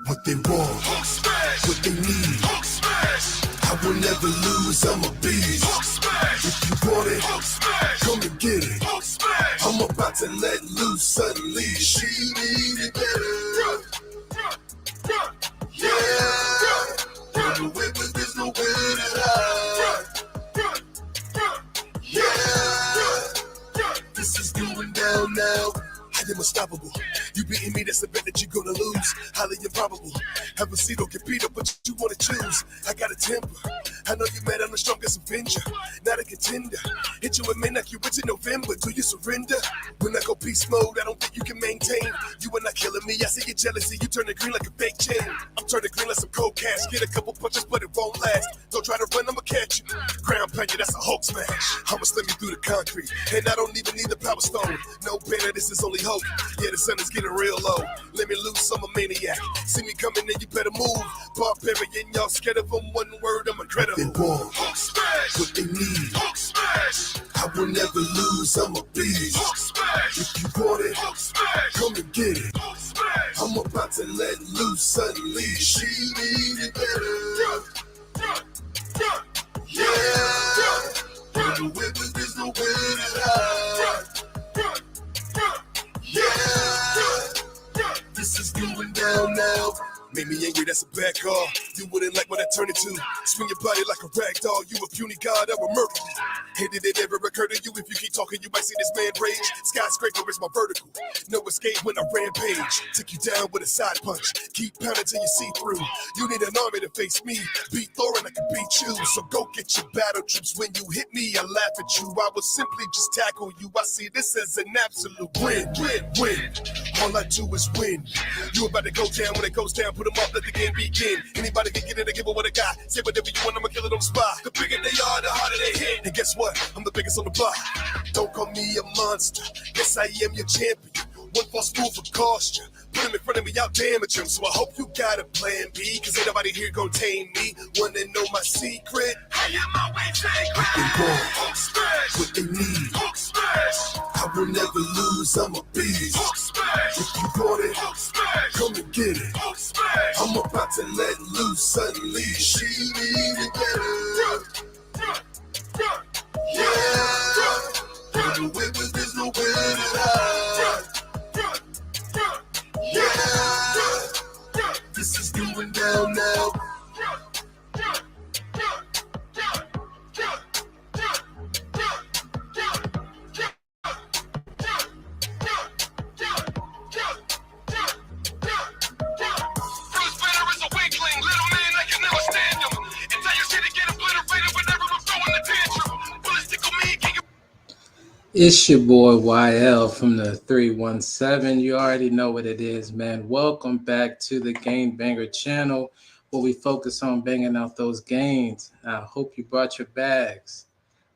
What they want, Hulk smash. What they need, Hulk smash. I will never lose, I'm a beast. Hulk smash. If you want it, Hulk smash. Come and get it, Hulk smash. I'm about to let loose, unleash. She need it better. Yeah. Run away, but there's nowhere to hide. Yeah. This is going down now. I am unstoppable. You beating me, that's a bet that you're gonna lose. Highly improbable. Have a seat, don't get beat up, but you wanna choose. I got a temper. I know you mad, I'm the strongest Avenger. Not a contender. Hit you with men like you went in November. Do you surrender? When I go beast mode, I don't think you can maintain. You are not killing me, I see your jealousy. You turn the green like a fake chain. I'm turning green like some cold cash. Get a couple punches, but it won't last. Don't try to run, I'ma catch you. Ground pound you, that's a Hulk smash. I'ma slam you through the concrete. And I don't even need the power stone. No banner, this is only hope. Yeah, the sun is getting real low. Let me loose, I'm a maniac. See me coming in, you better move. Barbarian, y'all scared of them. One word, I'm incredible. They want Hulk smash. What they need, Hulk smash. I will never lose, I'm a beast. Hulk smash. If you want it, Hulk smash. Come and get it, Hulk smash. I'm about to let loose, unleash. She need it better. Yeah. Run away, but there's nowhere to hide. Yeah, this is going down now. Made me angry, that's a bad call. You wouldn't like what I turn into. Swing your body like a rag doll. You a puny god, I will murder you. Hey, did it ever occur to you? If you keep talking, you might see this man rage. Skyscraper is my vertical. No escape when I rampage. Take you down with a side punch. Keep pounding till you see through. You need an army to face me. Beat Thor and I can beat you. So go get your battle troops. When you hit me, I laugh at you. I will simply just tackle you. I see this as an absolute win. All I do is win. You about to go down. When it goes down, put them up, let the game begin. Anybody can get it and give it what I got. Say whatever you want, I'ma kill it on the spot. The bigger they are, the harder they hit. And guess what? I'm the biggest on the block. Don't call me a monster. Yes, I am your champion. One false move will cost you. Put him in front of me, I'll damage him. So I hope you got a plan B, cause ain't nobody here gon' tame me. Wanna know my secret? I am always sacred. What they want, Hulk smash. What they need, Hulk smash. I will never lose, I'm a beast. Hulk smash. If you want it, Hulk smash. Come and get it, Hulk smash. I'm about to let loose, unleash. She need it better. Yeah. Run away, but there's nowhere to hide. Yeah, this is going down now. It's your boy YL from the 317. You already know what it is, man. Welcome back to the Game Banger channel, where we focus on banging out those gains. I hope you brought your bags,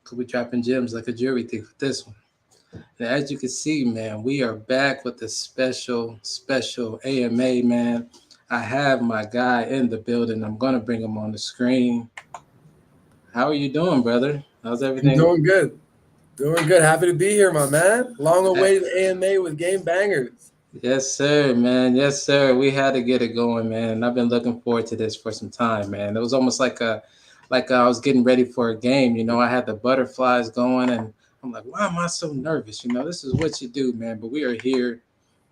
because we're dropping gems like a jury thief with this one. And as you can see, man, we are back with a special AMA, man. I have my guy in the building. I'm going to bring him on the screen. How are you doing, brother? How's everything? I'm doing good. Doing good. Happy to be here, my man. Long awaited AMA with Game Bangers. Yes, sir, man. Yes, sir. We had to get it going, man. I've been looking forward to this for some time, man. It was almost like I was getting ready for a game. You know, I had the butterflies going, and I'm like, why am I so nervous? You know, this is what you do, man. But we are here,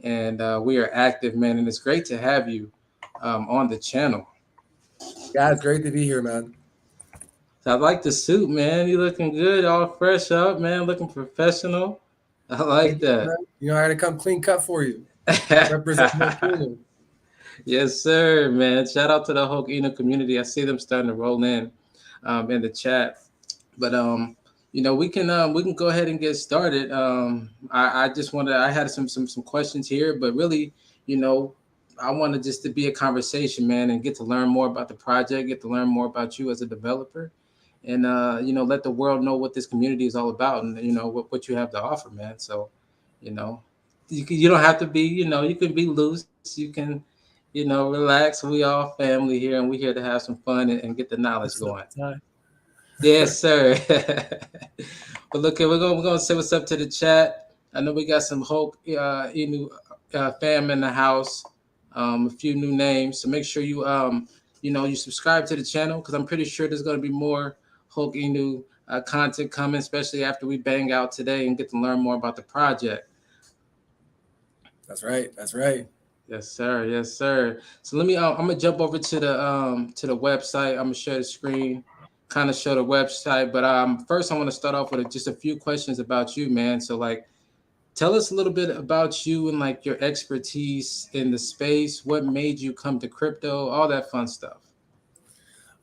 and we are active, man. And it's great to have you on the channel. Yeah, it's great to be here, man. I like the suit, man. You looking good, all fresh up, man. Looking professional. I like that. You know, I had to come clean cut for you. Represent Hulk Inu. Yes, sir, man. Shout out to the Hulk Inu community. I see them starting to roll in the chat. But you know, we can go ahead and get started. I just wanted, I had some questions here, but really, you know, I wanted just to be a conversation, man, and get to learn more about the project, get to learn more about you as a developer. And, you know, let the world know what this community is all about and, you know, what you have to offer, man. So, you know, you don't have to be, you know, you can be loose. You can, you know, relax. We all family here, and we're here to have some fun and get the knowledge going. Yes, sir. But look, we're gonna say what's up to the chat. I know we got some Hulk Inu fam in the house. a few new names. So make sure you you subscribe to the channel because I'm pretty sure there's going to be more Hulk Inu content coming, especially after we bang out today and get to learn more about the project. That's right. That's right. Yes, sir. Yes, sir. So let me. I'm gonna jump over to the website. I'm gonna share the screen, kind of show the website. But first I want to start off with just a few questions about you, man. So like, tell us a little bit about you and like your expertise in the space. What made you come to crypto? All that fun stuff.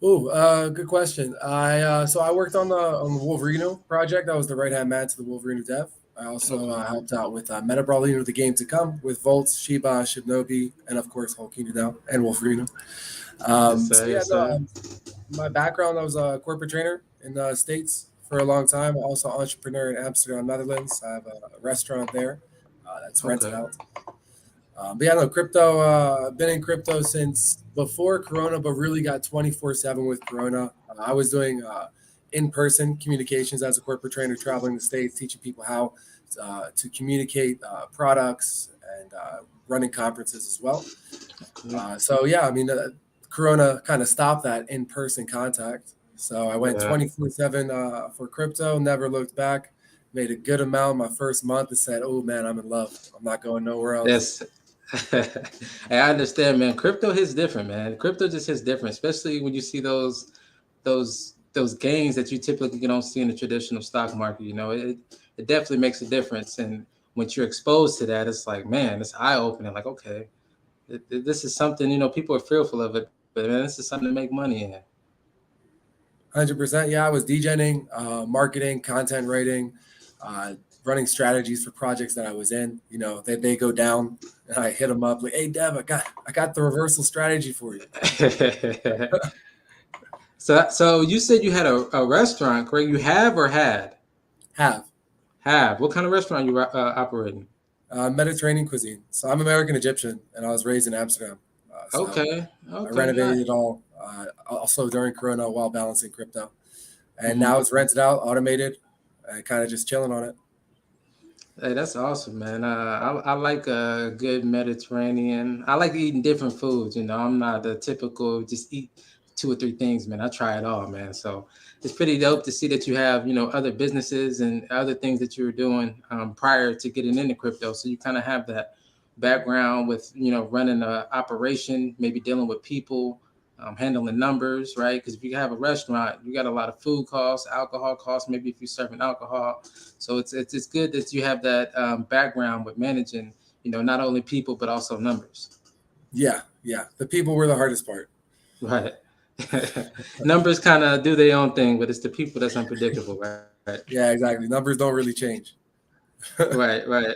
Good question. I worked on the Wolverino project. I was the right hand man to the Hulk Inu Dev. I also Okay. helped out with Meta Brawlino, the game to come, with Volts, Shiba, Shibnobi, and of course Hulk Inu Dev and Wolverino. Yes, sir. Yes, sir. My background, I was a corporate trainer in the States for a long time. Also entrepreneur in Amsterdam, Netherlands. I have a restaurant there that's rented Okay. out. But yeah, no, crypto. I've been in crypto since before Corona, but really got 24/7 with Corona. I was doing in-person communications as a corporate trainer, traveling the states, teaching people how to communicate products and running conferences as well. So yeah, I mean, Corona kind of stopped that in-person contact. So I went Yeah. 24/7 for crypto. Never looked back. Made a good amount my first month and said, "Oh man, I'm in love. I'm not going nowhere else." Yes. Hey, I understand, man. Crypto hits different, man. Crypto just hits different, especially when you see those gains that you typically don't see in the traditional stock market. It definitely makes a difference. And once you're exposed to that, it's like, man, it's eye opening. Like, okay, this is something, people are fearful of it, but man, this is something to make money in. 100%. Yeah, I was DJing, marketing, content writing, running strategies for projects that I was in. They go down, and I hit them up like, "Hey, Dev, I got the reversal strategy for you." So you said you had a restaurant, correct? You have or had? Have Have. What kind of restaurant you operating? Mediterranean cuisine. So I'm American Egyptian, and I was raised in Amsterdam. So Okay. I Okay. renovated Nice. it all, also during Corona while balancing crypto, and Mhm. now it's rented out, automated, and kind of just chilling on it. Hey, that's awesome, man. I like a good Mediterranean. I like eating different foods. I'm not the typical just eat two or three things, man. I try it all, man. So it's pretty dope to see that you have, other businesses and other things that you were doing prior to getting into crypto. So you kind of have that background with, running a operation, maybe dealing with people, handling numbers, right? Because if you have a restaurant, you got a lot of food costs, alcohol costs, maybe if you're serving alcohol. So it's good that you have that background with managing, not only people but also numbers. Yeah, yeah. The people were the hardest part. Right. Numbers kind of do their own thing, but it's the people that's unpredictable, right? Yeah, exactly. Numbers don't really change. Right, right.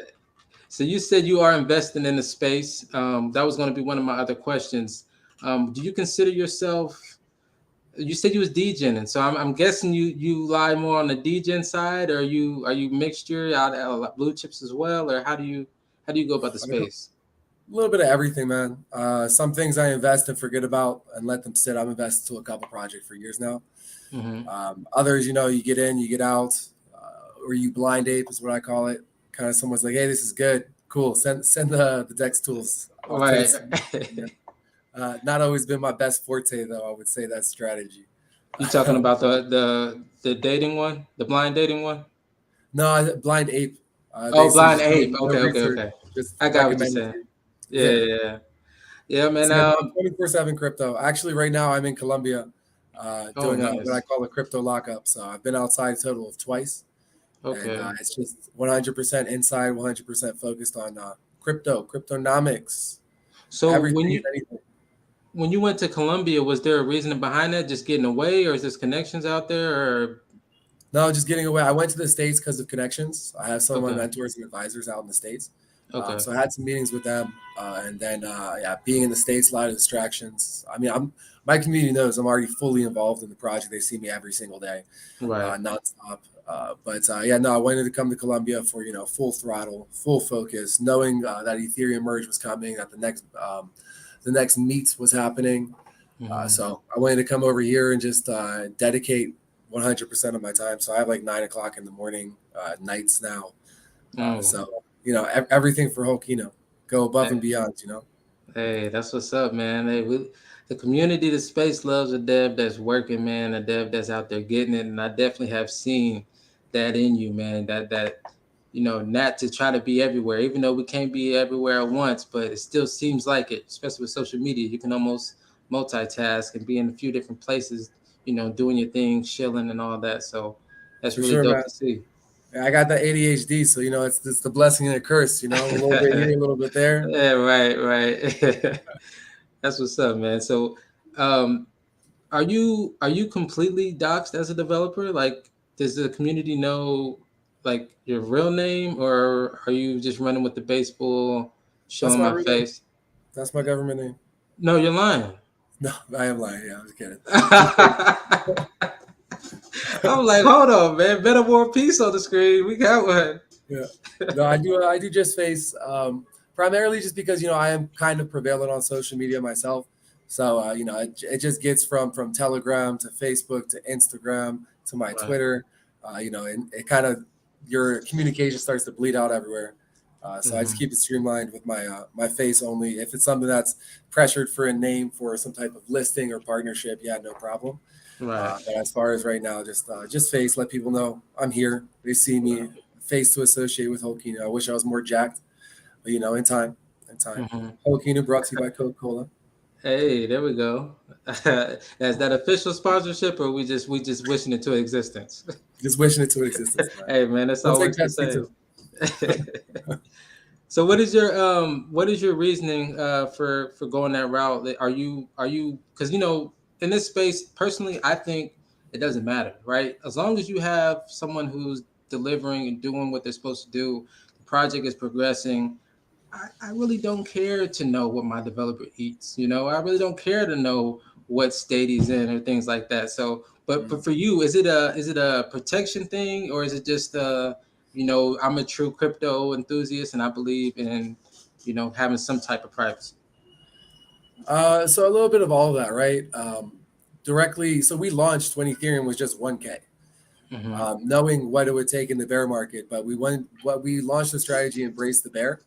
So you said you are investing in the space. That was going to be one of my other questions. Do you consider yourself? You said you was DJing, and so I'm guessing you lie more on the DJing side, or are you mixture out of blue chips as well, or how do you go about the space? A little bit of everything, man. Some things I invest and forget about and let them sit. I'm invested to a couple projects for years now. Hmm. Others, you get in, you get out, or you blind ape is what I call it. Kind of someone's like, "Hey, this is good, cool. Send the Dex tools. I'll put it." Right. Not always been my best forte, though. I would say that strategy. You talking about the dating one, the blind dating one? No, blind ape. Oh, Basically, blind just ape. no Okay, okay, research, okay. just I got what you're recommended to saying. you. Yeah, Yeah. yeah, yeah. Yeah, man. So yeah, no, 24/7 crypto. Actually, right now I'm in Colombia, Oh, doing what I nice. call a crypto lockup. So I've been outside a total of twice, and Okay. it's just 100% inside, 100% focused on cryptonomics, So when everything and you anything. when you went to Colombia, was there a reason behind that? Just getting away, or is this connections out there? Or No, just getting away. I went to the States because of connections. I have some of my okay, mentors and advisors out in the States. okay, So I had some meetings with them. And then, yeah, being in the States, a lot of distractions. I mean, my community knows I'm already fully involved in the project. They see me every single day, right. nonstop. Yeah, no, I wanted to come to Colombia for, full throttle, full focus, knowing that Ethereum merge was coming, that the next meet was happening. Hmm. So I wanted to come over here and just dedicate 100% of my time. So I have like 9 o'clock in the morning nights now. Oh, So everything for Hulk, go above and beyond. Hey, that's what's up, man. The community, the space loves a dev that's working, man. A dev that's out there getting it, and I definitely have seen that in you, man. That not to try to be everywhere, even though we can't be everywhere at once, but it still seems like it. Especially with social media, you can almost multitask and be in a few different places, doing your thing, chilling, and all that. So that's For really sure, dope man. to see. I got the ADHD, so it's the blessing and the curse. A little bit here, a little bit there. Yeah, right, right. That's what's up, man. So, um, are you completely doxxed as a developer? Like, does the community know like your real name, or are you just running with the baseball, That's showing my my real name. face? That's my government name. No, you're lying. No, I am lying. Yeah, I was kidding. Just kidding. I'm like, hold on, man. Better more peace on the screen. We got one. Yeah. No, I do. I do just face primarily just because I am kind of prevalent on social media myself. So it just gets from Telegram to Facebook to Instagram to my Right. Twitter. And it kind of your communication starts to bleed out everywhere. So I just Hmm. keep it streamlined with my face only. If it's something that's pressured for a name for some type of listing or partnership, yeah, no problem. Right. But as far as right now, just face, let people know I'm here. They see me, face to associate with Hulk Inu. I wish I was more jacked, but in time, in time. Hmm. Hulk Inu brought to you by Coca-Cola. Hey, there we go. Is that official sponsorship, or we just wishing it to existence? Just wishing it to existence, man. Hey, man, that's We'll all take works the Pepsi same. too. So what is your reasoning for going that route? Are you because in this space personally I think it doesn't matter, right? As long as you have someone who's delivering and doing what they're supposed to do, the project is progressing. I really don't care to know what my developer eats. I really don't care to know what state he's in or things like that. So, but Mm. for you, is it a protection thing, or is it just I'm a true crypto enthusiast and I believe in having some type of privacy. So a little bit of all of that, right? Directly, so we launched when Ethereum was just 1K. Hmm. Knowing what it would take in the bear market, but we launched the strategy, embrace the bear.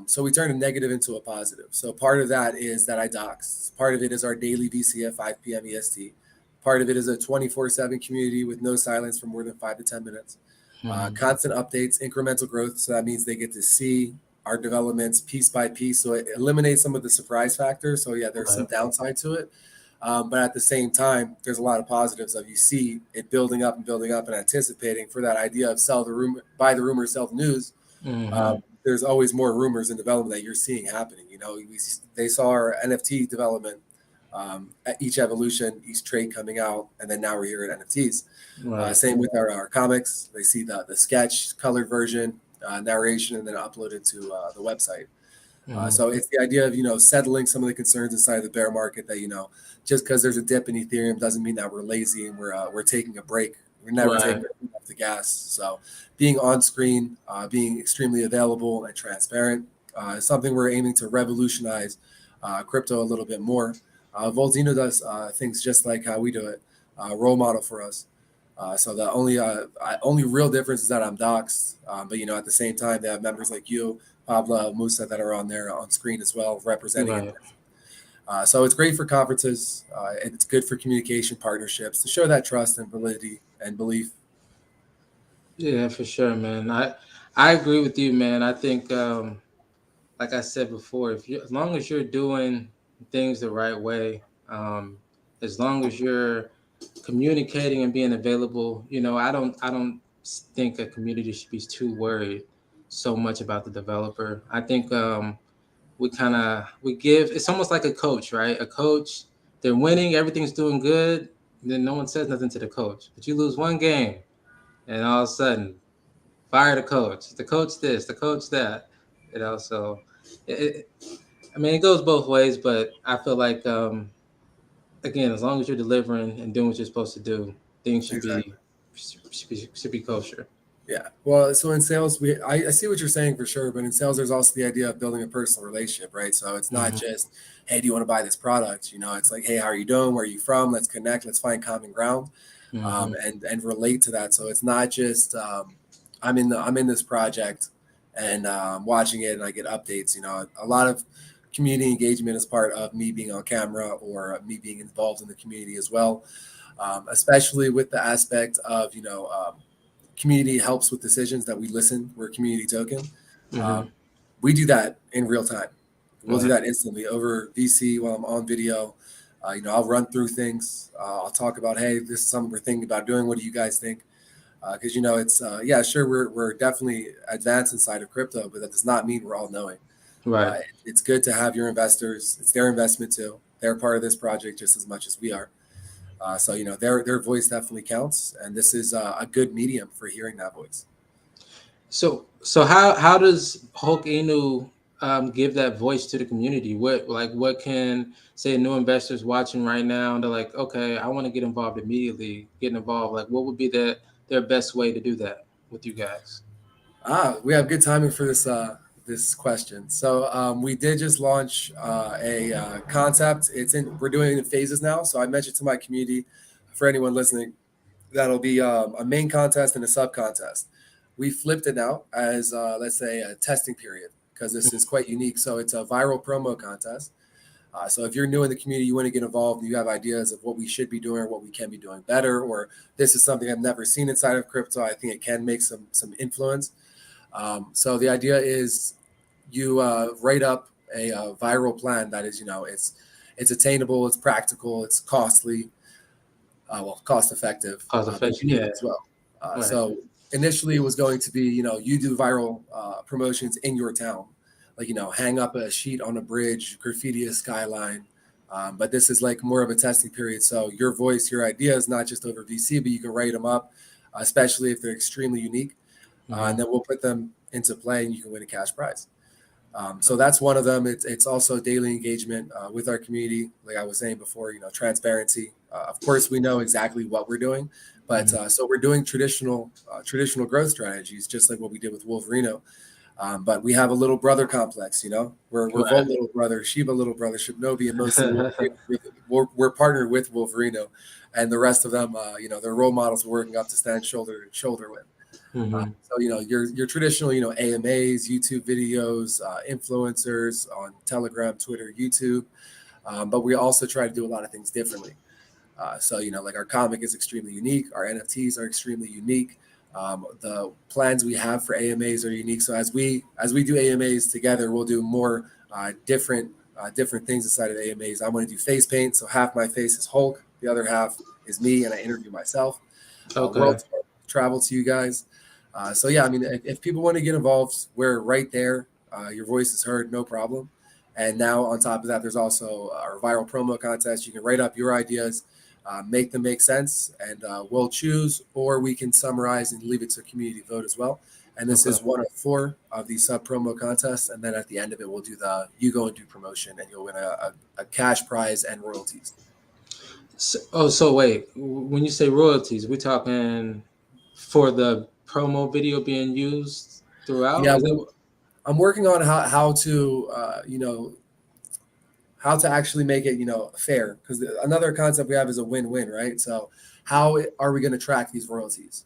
So we turn a negative into a positive. So part of that is that I dox. Part of it is our daily VC at 5 p.m. EST. Part of it is a 24/7 community with no silence for more than 5 to 10 minutes. Hmm. Constant updates, incremental growth. So that means they get to see our developments piece by piece. So it eliminates some of the surprise factor. So yeah, there's some Right. downside to it. But at the same time, there's a lot of positives of you see it building up and anticipating for that idea of sell the rumor, buy the rumor, sell the news. Hmm. There's always more rumors in development that you're seeing happening. They saw our NFT development at each evolution, each trade coming out, and then now we're here at NFTs. Right. Same with our comics. They see the sketch, colored version, narration, and then uploaded to the website. Hmm. So it's the idea of settling some of the concerns inside the bear market that just because there's a dip in Ethereum doesn't mean that we're lazy and we're taking a break. We're never Right. taking our foot off the gas. So being on screen, being extremely available and transparent is something we're aiming to revolutionize crypto a little bit more. Voltino does things just like how we do it, role model for us. So the only real difference is that I'm doxxed, but at the same time they have members like you, Pablo, Musa that are on there on screen as well, representing it. Right. So it's great for conferences. And it's good for communication partnerships to show that trust and validity and belief. Yeah, for sure, man. I agree with you, man. I think like I said before, if you as long as you're doing things the right way, as long as you're communicating and being available, I don't think a community should be too worried so much about the developer. I think we give it's almost like a coach, right? A coach, they're winning, everything's doing good, then no one says nothing to the coach. But you lose one game, and all of a sudden, fire the coach this, the coach that, So it, I mean, it goes both ways, but I feel like again, as long as you're delivering and doing what you're supposed to do, things should Exactly. be should be kosher. Yeah. Well, so in sales, I see what you're saying for sure, but in sales, there's also the idea of building a personal relationship, right? So it's not Hmm. just, hey, do you want to buy this product? It's like, hey, how are you doing? Where are you from? Let's connect. Let's find common ground, Hmm. and relate to that. So it's not just I'm in this project and watching it and I get updates. A lot of community engagement as part of me being on camera or me being involved in the community as well, especially with the aspect of, community helps with decisions that we listen. We're a community token. Mm-hmm. We do that in real time. We'll do Right. that instantly over VC while I'm on video. I'll run through things. I'll talk about, hey, this is something we're thinking about doing. What do you guys think? Because it's yeah, sure, we're definitely advanced inside of crypto, but that does not mean we're all knowing. Right. It's good to have your investors. It's their investment too. They're part of this project just as much as we are. So their voice definitely counts, and this is a good medium for hearing that voice. So how does Hulk Inu give that voice to the community? What can say new investors watching right now? They're like, okay, I want to get involved immediately. Get involved. Like, what would be their best way to do that with you guys? We have good timing for this question. So we did just launch a concept. We're doing it in phases now. So I mentioned to my community, for anyone listening, that'll be a main contest and a sub contest. We flipped it now as let's say a testing period because this is quite unique. So it's a viral promo contest. So if you're new in the community, you want to get involved, and you have ideas of what we should be doing or what we can be doing better, or this is something I've never seen inside of crypto, I think it can make some influence. So the idea is you write up a viral plan that is, it's attainable, it's practical, it's costly, cost effective, Cost but effective, unique yeah. as well. Right. So initially it was going to be, you do viral promotions in your town, like, hang up a sheet on a bridge, graffiti a skyline. But this is like more of a testing period. So your voice, your ideas, not just over VC, but you can write them up, especially if they're extremely unique. And then we'll put them into play and you can win a cash prize. So that's one of them. It's also daily engagement with our community. Like I was saying before, transparency. Of course, we know exactly what we're doing, but so we're doing traditional growth strategies, just like what we did with Wolverino. But we have a little brother complex, we're Right. Volt little brother, Shiba little brother, Shibnobi, and mostly Wolverino. We're partnered with Wolverino, and the rest of them, they're role models we're working up to stand shoulder to shoulder with. So your traditional AMAs, YouTube videos, influencers on Telegram, Twitter, YouTube, but we also try to do a lot of things differently. So like our comic is extremely unique, our NFTs are extremely unique. The plans we have for AMAs are unique. So as we do AMAs together, we'll do more different things inside of AMAs. I want to do face paint, so half my face is Hulk, the other half is me, and I interview myself. Okay. World tour, travel to you guys. So yeah, I mean, if people want to get involved, we're right there. Your voice is heard, no problem. And now on top of that, there's also our viral promo contest. You can write up your ideas, make them make sense, and we'll choose, or we can summarize and leave it to community vote as well. And this is one of 4 of these sub promo contests. And then at the end of it, we'll do you go and do promotion, and you'll win a cash prize and royalties. So wait, when you say royalties, we're talking for the promo video being used throughout? Yeah, I'm working on how to how to actually make it fair, because another concept we have is a win-win, right? So how are we going to track these royalties?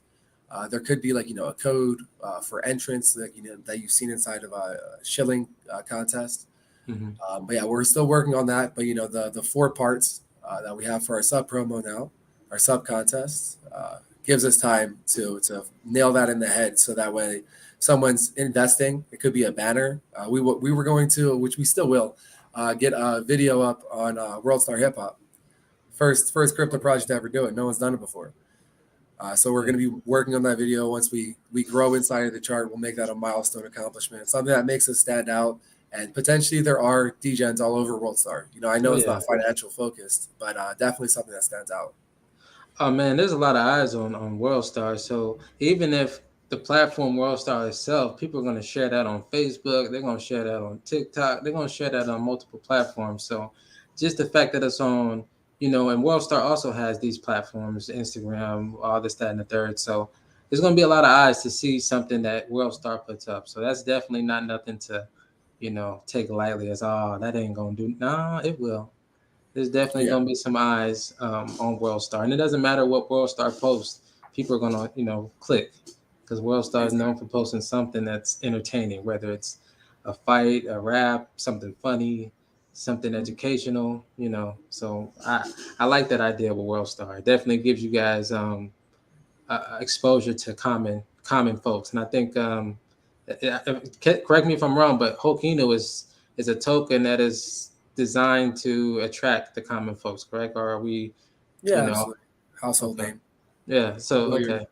There could be like a code for entrance that that you've seen inside of a shilling contest. But yeah, we're still working on that. But the 4 parts that we have for our sub promo now, our sub contest, gives us time to nail that in the head, so that way someone's investing, it could be a banner. We were going to, which we still will, get a video up on World Star Hip Hop. First crypto project to ever do it. No one's done it before. So we're going to be working on that video. Once we grow inside of the chart, we'll make that a milestone accomplishment, something that makes us stand out. And potentially there are degens all over World Star. I know it's not financial focused, but definitely something that stands out. Oh man, there's a lot of eyes on World Star. So even if the platform World Star itself, people are going to share that on Facebook, they're going to share that on TikTok, they're going to share that on multiple platforms. So just the fact that it's on, and World Star also has these platforms, Instagram, all this, that, and the third. So there's going to be a lot of eyes to see something that World Star puts up. So that's definitely not nothing to, take lightly as, that ain't going to do. No, it will. There's definitely going to be some eyes on World Star. And it doesn't matter what World Star posts. People are going to, click, because World Star is known for posting something that's entertaining, whether it's a fight, a rap, something funny, something educational, you know. So I like that idea with World Star. It definitely gives you guys exposure to common folks. And I think correct me if I'm wrong, but Hulk Inu is a token that is designed to attract the common folks, correct? Or are we, Yeah, you know, absolutely. Household okay. name. Yeah, so Familiar. okay.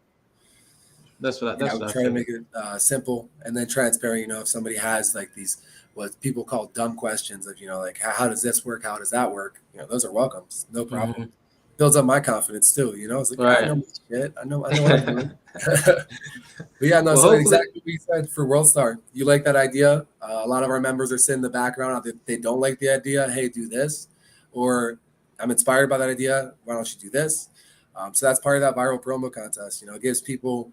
That's Yeah, what we I try to figured. make it simple and then transparent. You know, if somebody has like these what people call dumb questions of, you know, like how does this work? How does that work? You know, those are welcomes, no problem. Hmm. Builds up my confidence too. You know, it's like, yeah, I know Right. my shit. I know what I'm doing. But yeah, no. Well, So hopefully, exactly what you said for World Star. You like that idea? A lot of our members are sitting in the background. If they don't like the idea, hey, do this, or I'm inspired by that idea. Why don't you do this? So that's part of that viral promo contest. You know, it gives people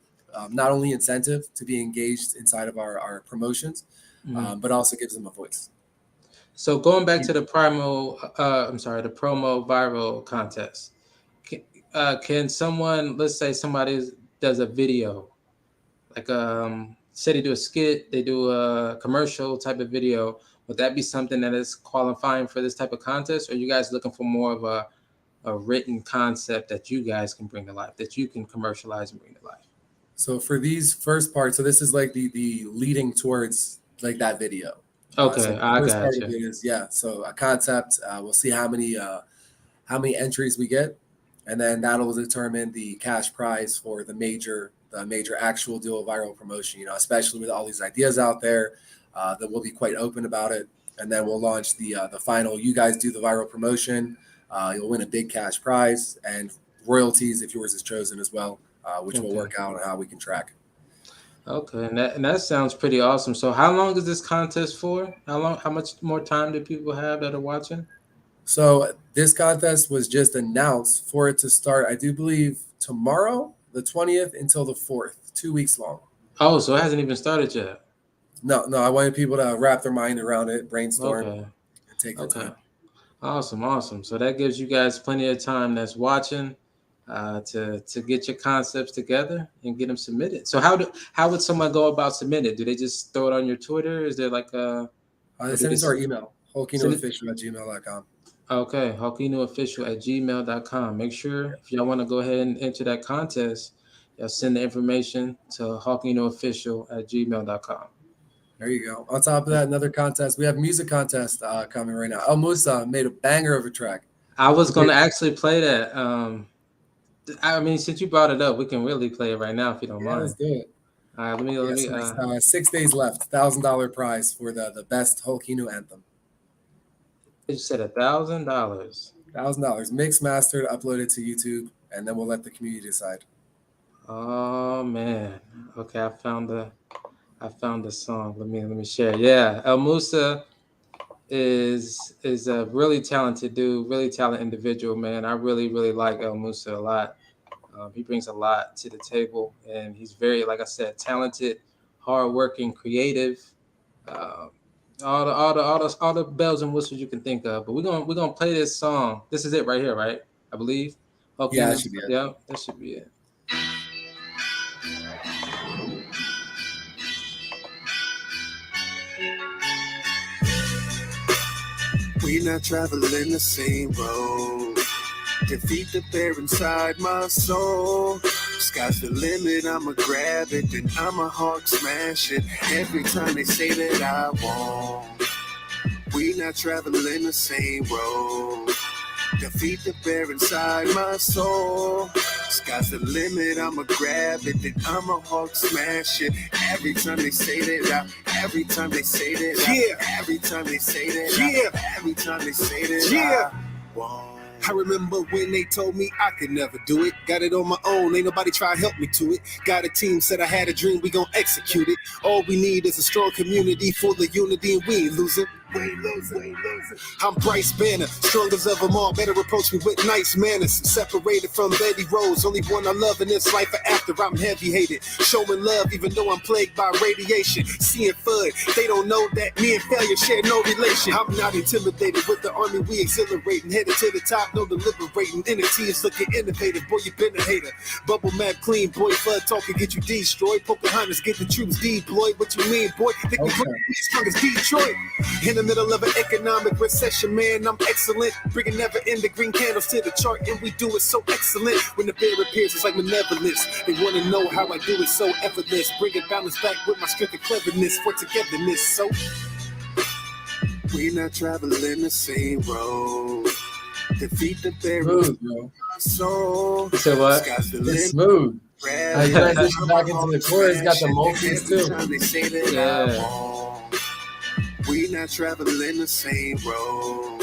not only incentive to be engaged inside of our promotions, mhm. but also gives them a voice. So going back to the the promo viral contest. Can, can someone, let's say somebody does a video, like say they do a skit, they do a commercial type of video. Would that be something that is qualifying for this type of contest? Or are you guys looking for more of a written concept that you guys can bring to life, that you can commercialize and bring to life? So for these first parts, so this is like the leading towards like that video. So Okay, the I first part got of you. it is, yeah. So a concept. We'll see how many entries we get, and then that'll determine the cash prize for the major actual deal of viral promotion. You know, especially with all these ideas out there, that we'll be quite open about it, and then we'll launch the final. You guys do the viral promotion. You'll win a big cash prize and royalties if yours is chosen as well, which will Okay. work out on how we can track. Okay, and that sounds pretty awesome. So how long is this contest for? How much more time do people have that are watching? So this contest was just announced for it to start, I do believe, tomorrow, the 20th, until the 4th, 2 weeks long. Oh, so it hasn't even started yet. No, I wanted people to wrap their mind around it, brainstorm, Okay. and take their Okay. time. Awesome, awesome. So that gives you guys plenty of time that's watching to get your concepts together and get them submitted. So how would someone go about submitting? Do they just throw it on your Twitter? Is there like or do Send they it to our email, send it? hulkinoofficial@gmail.com. Okay, hulkinoofficial@gmail.com. Make sure if y'all want to go ahead and enter that contest, y'all send the information to hulkinoofficial@gmail.com. There you go. On top of that, another contest. We have a music contest coming right now. El Musa made a banger of a track. I was He did, gonna actually play that. I mean, since you brought it up, we can really play it right now if you don't yeah, let's mind. do it. All right, let Yeah, me. so there's 6 days left. $1,000 prize for the best Hulk Inu anthem. You said $1,000. $1,000 mixed, mastered, uploaded to YouTube, and then we'll let the community decide. Oh man. Okay, I found the song. Let me share. Yeah, El Musa is a really talented dude, really talented individual, man. I really like El Musa a lot. He brings a lot to the table, and he's very, like I said, talented, hardworking, creative. Um, all the bells and whistles you can think of. But we're gonna play this song. This is it right here, right? I believe. Okay, Yeah, that should be it. yeah, that should be it. We not traveling the same road. Defeat the fear inside my soul. Sky's the limit, I'ma grab it, then I'ma Hulk smash it. Every time they say that I won't. We not traveling the same road. Defeat the fear inside my soul. Sky's the limit, I'ma grab it, then I'ma Hulk smash it. Every time they say that every time they say that every time they say that every time they say that I remember when they told me I could never do it. Got it on my own, ain't nobody try to help me to it. Got a team, said I had a dream, we gon' execute it. All we need is a strong community full of unity, and we ain't losing. I'm Bryce Banner, strongest of them all. Better approach me with nice manners. Separated from Betty Rose, only one I love in this life. After I'm heavy hated, showing love even though I'm plagued by radiation. Seeing FUD, they don't know that me and failure share no relation. I'm not intimidated with the army, we exhilarating. Headed to the top, no deliberating. NFTs looking innovative, boy you been a hater. Bubble map clean, boy FUD talking get you destroyed. Pocahontas get the troops deployed. What you mean, boy? Think we strong as Detroit. In the middle of an economic recession, man, I'm excellent. Bringing never ending green candles to the chart, and we do it so excellent. When the bear appears, it's like malevolence. They want to know how I do it so effortless. Bringing balance back with my strength and cleverness for togetherness. So we not traveling the same road. Defeat the bear. Smooth, bro. So You said what? It's smooth. How you transition back into the chorus, got the multis too. Yeah. We not traveling the same road.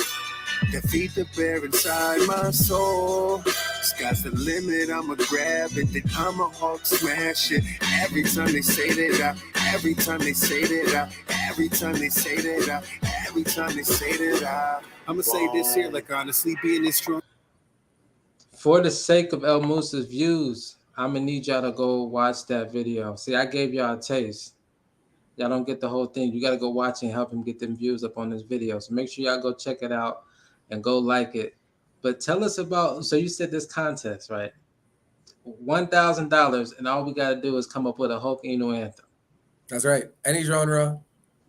Defeat the bear inside my soul. Sky's the limit, I'ma grab it, then I'ma Hulk smash it. Every time they say that out, every time they say that out, every time they say that out, every time they say that out. I'ma say this here, like honestly, being this strong. For the sake of El Musa's views, I'm gonna need y'all to go watch that video. See, I gave y'all a taste. Y'all don't get the whole thing. You got to go watch it and help him get them views up on this video. So make sure y'all go check it out and go like it. But tell us about, so you said this contest, right? $1,000, and all we got to do is come up with a Hulk Inu anthem. That's right. Any genre,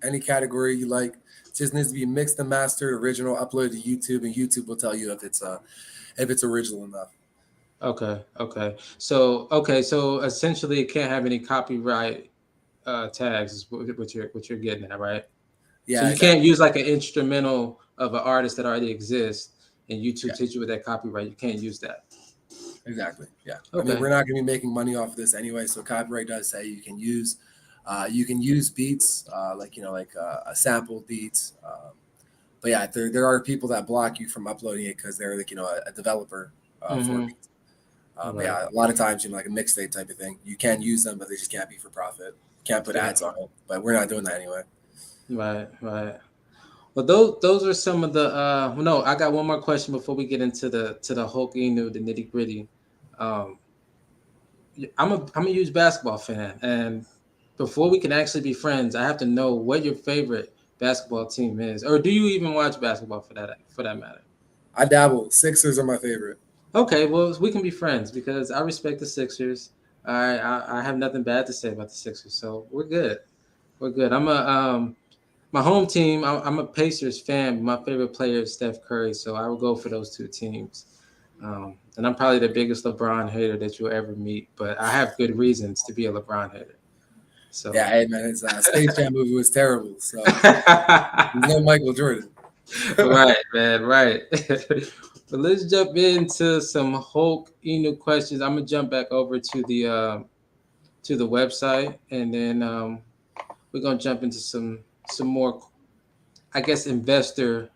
any category you like. It just needs to be mixed and mastered, original, uploaded to YouTube, and YouTube will tell you if it's original enough. Okay. So essentially it can't have any copyright tags is what you're getting at, right? Yeah. So you can't use like an instrumental of an artist that already exists and YouTube hits you with that copyright. You can't use that. Exactly. Yeah. Okay. I mean, we're not going to be making money off of this anyway. So copyright does say you can use beats, like sampled beats. But yeah, there are people that block you from uploading it because they're like a developer for beats. Right. Yeah, a lot of times like a mixtape type of thing. You can use them, but they just can't be for profit. Can't put ads on it, but we're not doing that anyway. Right. Well, those are some of the. No, I got one more question before we get into the Hulk Inu, the nitty gritty. I'm a huge basketball fan, and before we can actually be friends, I have to know what your favorite basketball team is, or do you even watch basketball for that matter? I dabble. Sixers are my favorite. Okay, well we can be friends because I respect the Sixers. I have nothing bad to say about the Sixers, so we're good. I'm my home team. I'm a Pacers fan. My favorite player is Steph Curry, so I would go for those two teams. And I'm probably the biggest LeBron hater that you'll ever meet, but I have good reasons to be a LeBron hater. So yeah, hey man, it's Space Jam movie was terrible. So there's no Michael Jordan. Right, man, right. But let's jump into some Hulk Inu questions. I'm gonna jump back over to the website, and then we're gonna jump into some more, I guess, investor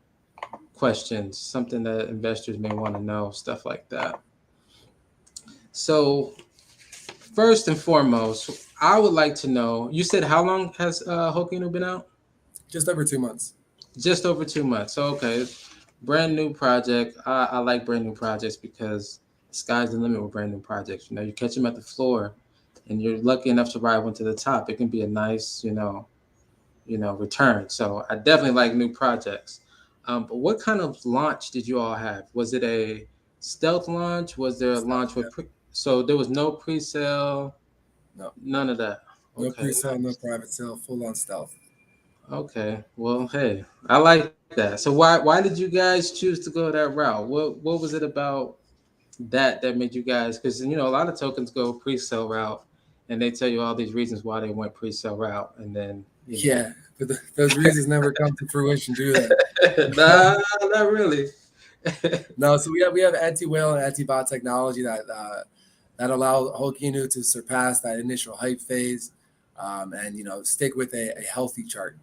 questions, something that investors may want to know, stuff like that. So first and foremost, I would like to know, you said how long has Hulk Inu been out? Just over 2 months. Just over 2 months. So, okay. Brand new project. I like brand new projects because sky's the limit with brand new projects. You catch them at the floor and you're lucky enough to ride one to the top. It can be a nice, return. So I definitely like new projects. But what kind of launch did you all have? Was it a stealth launch? Was there a launch with so there was no pre-sale? No. None of that. No Okay. pre-sale, no private sale, full on stealth. Okay. Well, hey, I like that. So why did you guys choose to go that route? What was it about that made you guys, because a lot of tokens go pre-sale route and they tell you all these reasons why they went pre-sale route, and then but those reasons never come to fruition, do they? Nah, not really. No, so we have anti-whale and anti-bot technology that allow Hulk Inu to surpass that initial hype phase, and stick with a healthy chart.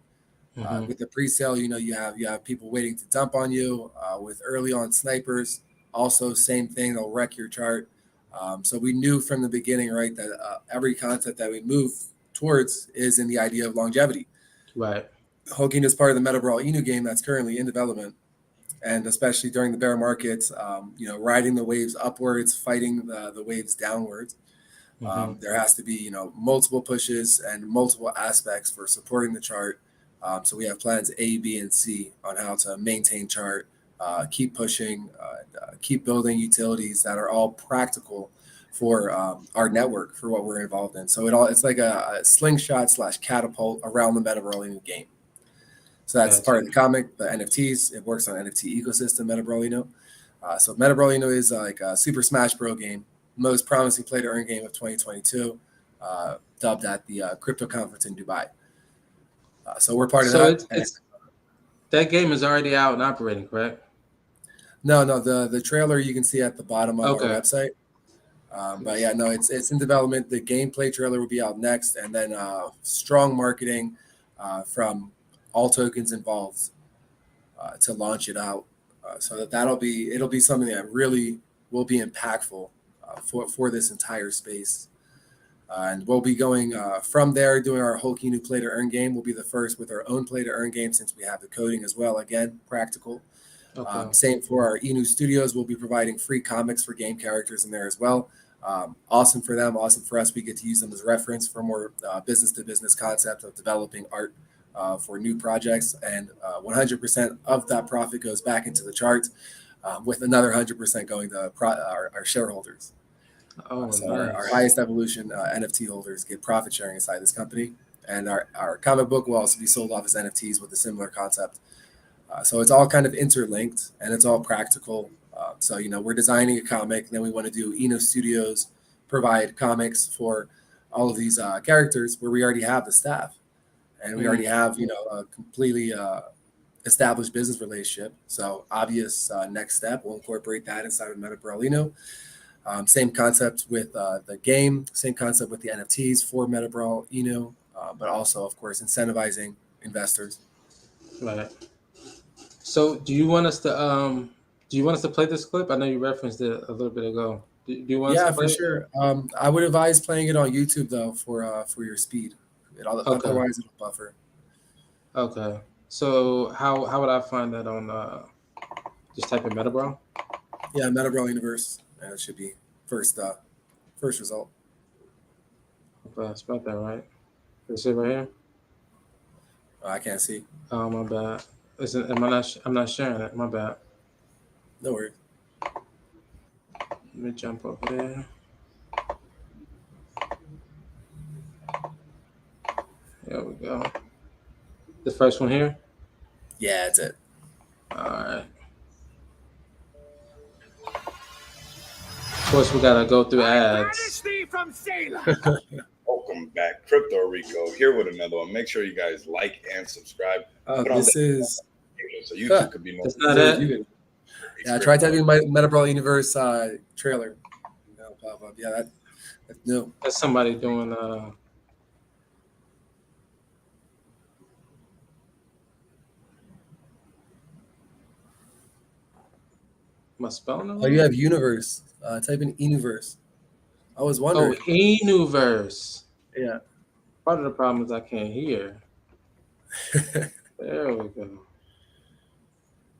With the pre-sale, you have people waiting to dump on you. With early on snipers, also same thing, they'll wreck your chart. So we knew from the beginning, right, that every concept that we move towards is in the idea of longevity. Right. Hulk Inu is part of the Meta Brawl Inu game that's currently in development. And especially during the bear markets, riding the waves upwards, fighting the waves downwards. There has to be, multiple pushes and multiple aspects for supporting the chart. So we have plans A, B, and C on how to maintain chart, keep pushing, keep building utilities that are all practical for our network, for what we're involved in. So it's like a slingshot / catapult around the Meta Brawling game. So that's part of the comic, the NFTs. It works on NFT ecosystem, Meta Brawlino. So Meta Brawlino is like a Super Smash Bros. Game, most promising play-to-earn game of 2022, dubbed at the crypto conference in Dubai. So we're part of that. So that game is already out and operating, correct? No, the trailer you can see at the bottom of our website. But yeah, no, it's in development. The gameplay trailer will be out next, and then strong marketing from all tokens involved to launch it out, so it'll be something that really will be impactful for this entire space. And we'll be going from there, doing our Hulk Inu play to earn game. We'll be the first with our own play to earn game, since we have the coding as well. Again, practical. Same for our Inu Studios. We'll be providing free comics for game characters in there as well. Awesome for them, awesome for us. We get to use them as reference for more business to business concept of developing art for new projects, and 100% of that profit goes back into the charts, with another 100% going to our shareholders. So nice. Our highest evolution NFT holders get profit sharing inside this company, and our comic book will also be sold off as NFTs with a similar concept. So it's all kind of interlinked, and it's all practical. So we're designing a comic, then we want to do Inu Studios provide comics for all of these characters where we already have the staff. And we already have, a completely established business relationship. So obvious next step, we'll incorporate that inside of Meta Brawlino. Same concept with the game, same concept with the NFTs for Meta Brawlino, but also, of course, incentivizing investors. Right. So do you want us to play this clip? I know you referenced it a little bit ago. Do you want us to play for sure. I would advise playing it on YouTube though for your speed. Otherwise it'll buffer. Okay. So how would I find that on just type in Meta Brawl? Yeah, Meta Brawl Universe. And it should be first result. Okay, I spelled that right. Is it right here? I can't see. Oh, my bad. I'm not sharing it. My bad. No worries. Let me jump over there. There we go. The first one here? Yeah, that's it. All right. Of course, we gotta go through ads. Welcome back, Crypto Rico, here with another one. Make sure you guys like and subscribe. This is so YouTube could be more. That's not it. Yeah, try typing my Meta Brawl Universe trailer. Pop up. Yeah, that's new. That's somebody doing. Am I spelling it? Oh, you have Universe. Type in Universe. I was wondering. Oh, Inuverse. Yeah. Part of the problem is I can't hear. There we go.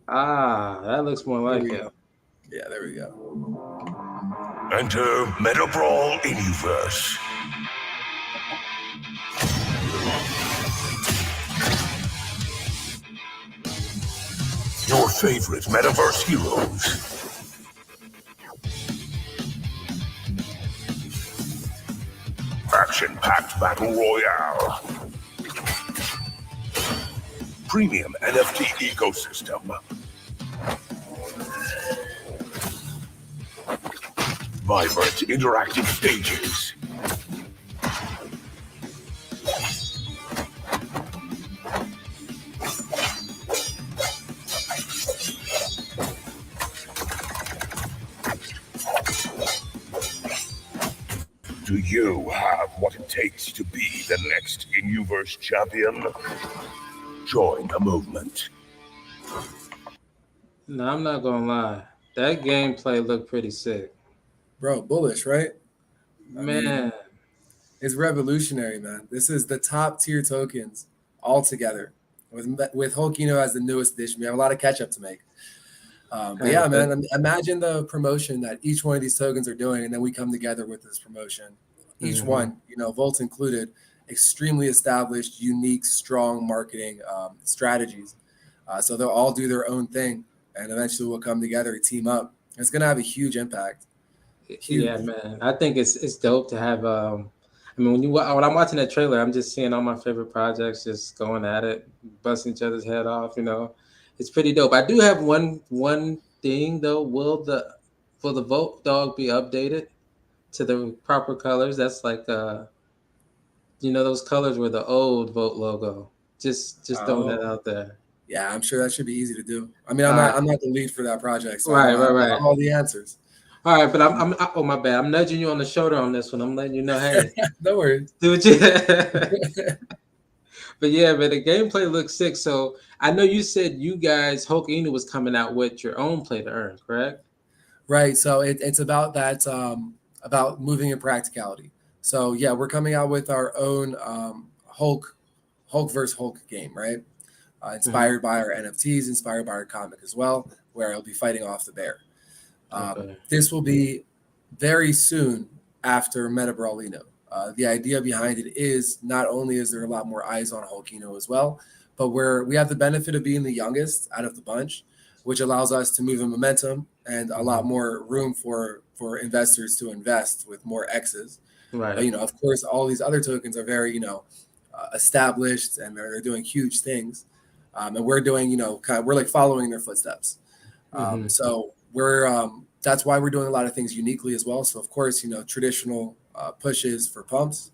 Ah, that looks more like it. Go. Yeah, there we go. Enter Meta Brawl Inuverse. Your favorite metaverse heroes. Action-packed battle royale. Premium NFT ecosystem. Vibrant interactive stages. Do you have what it takes to be the next Inuverse champion? Join the movement. No, I'm not gonna lie. That gameplay looked pretty sick. Bro, bullish, right? Man. It's revolutionary, man. This is the top tier tokens all together. with Hulk Inu as the newest edition. We have a lot of catch up to make. But yeah, man, imagine the promotion that each one of these tokens are doing, and then we come together with this promotion. Each one, Volt included, extremely established, unique, strong marketing strategies. So they'll all do their own thing, and eventually we'll come together and team up. It's going to have a huge impact. Huge. Yeah, man. I think it's dope to have. I mean, when I'm watching that trailer, I'm just seeing all my favorite projects just going at it, busting each other's head off. It's pretty dope. I do have one thing though. Will the Vote dog be updated to the proper colors? That's like those colors were the old Vote logo. Just throwing that out there. Yeah, I'm sure that should be easy to do. I mean, I'm not the lead for that project, so right. I have all the answers. All right, but oh my bad. I'm nudging you on the shoulder on this one. I'm letting you know, hey, no worries. Do what you. But yeah, man, the gameplay looks sick. So I know you said you guys, Hulk Inu was coming out with your own play to earn, correct? Right. So it's about that, about moving in practicality. So yeah, we're coming out with our own Hulk versus Hulk game, right? Inspired by our NFTs, inspired by our comic as well, where I'll be fighting off the bear. This will be very soon after Meta Brawl Inu. The idea behind it is not only is there a lot more eyes on Hulk Inu as well, but we have the benefit of being the youngest out of the bunch, which allows us to move in momentum and a lot more room for investors to invest with more X's. Right. But, of course, all these other tokens are very, established, and they're doing huge things. And we're doing, we're like following their footsteps. So that's why we're doing a lot of things uniquely as well. So of course, traditional pushes for pumps,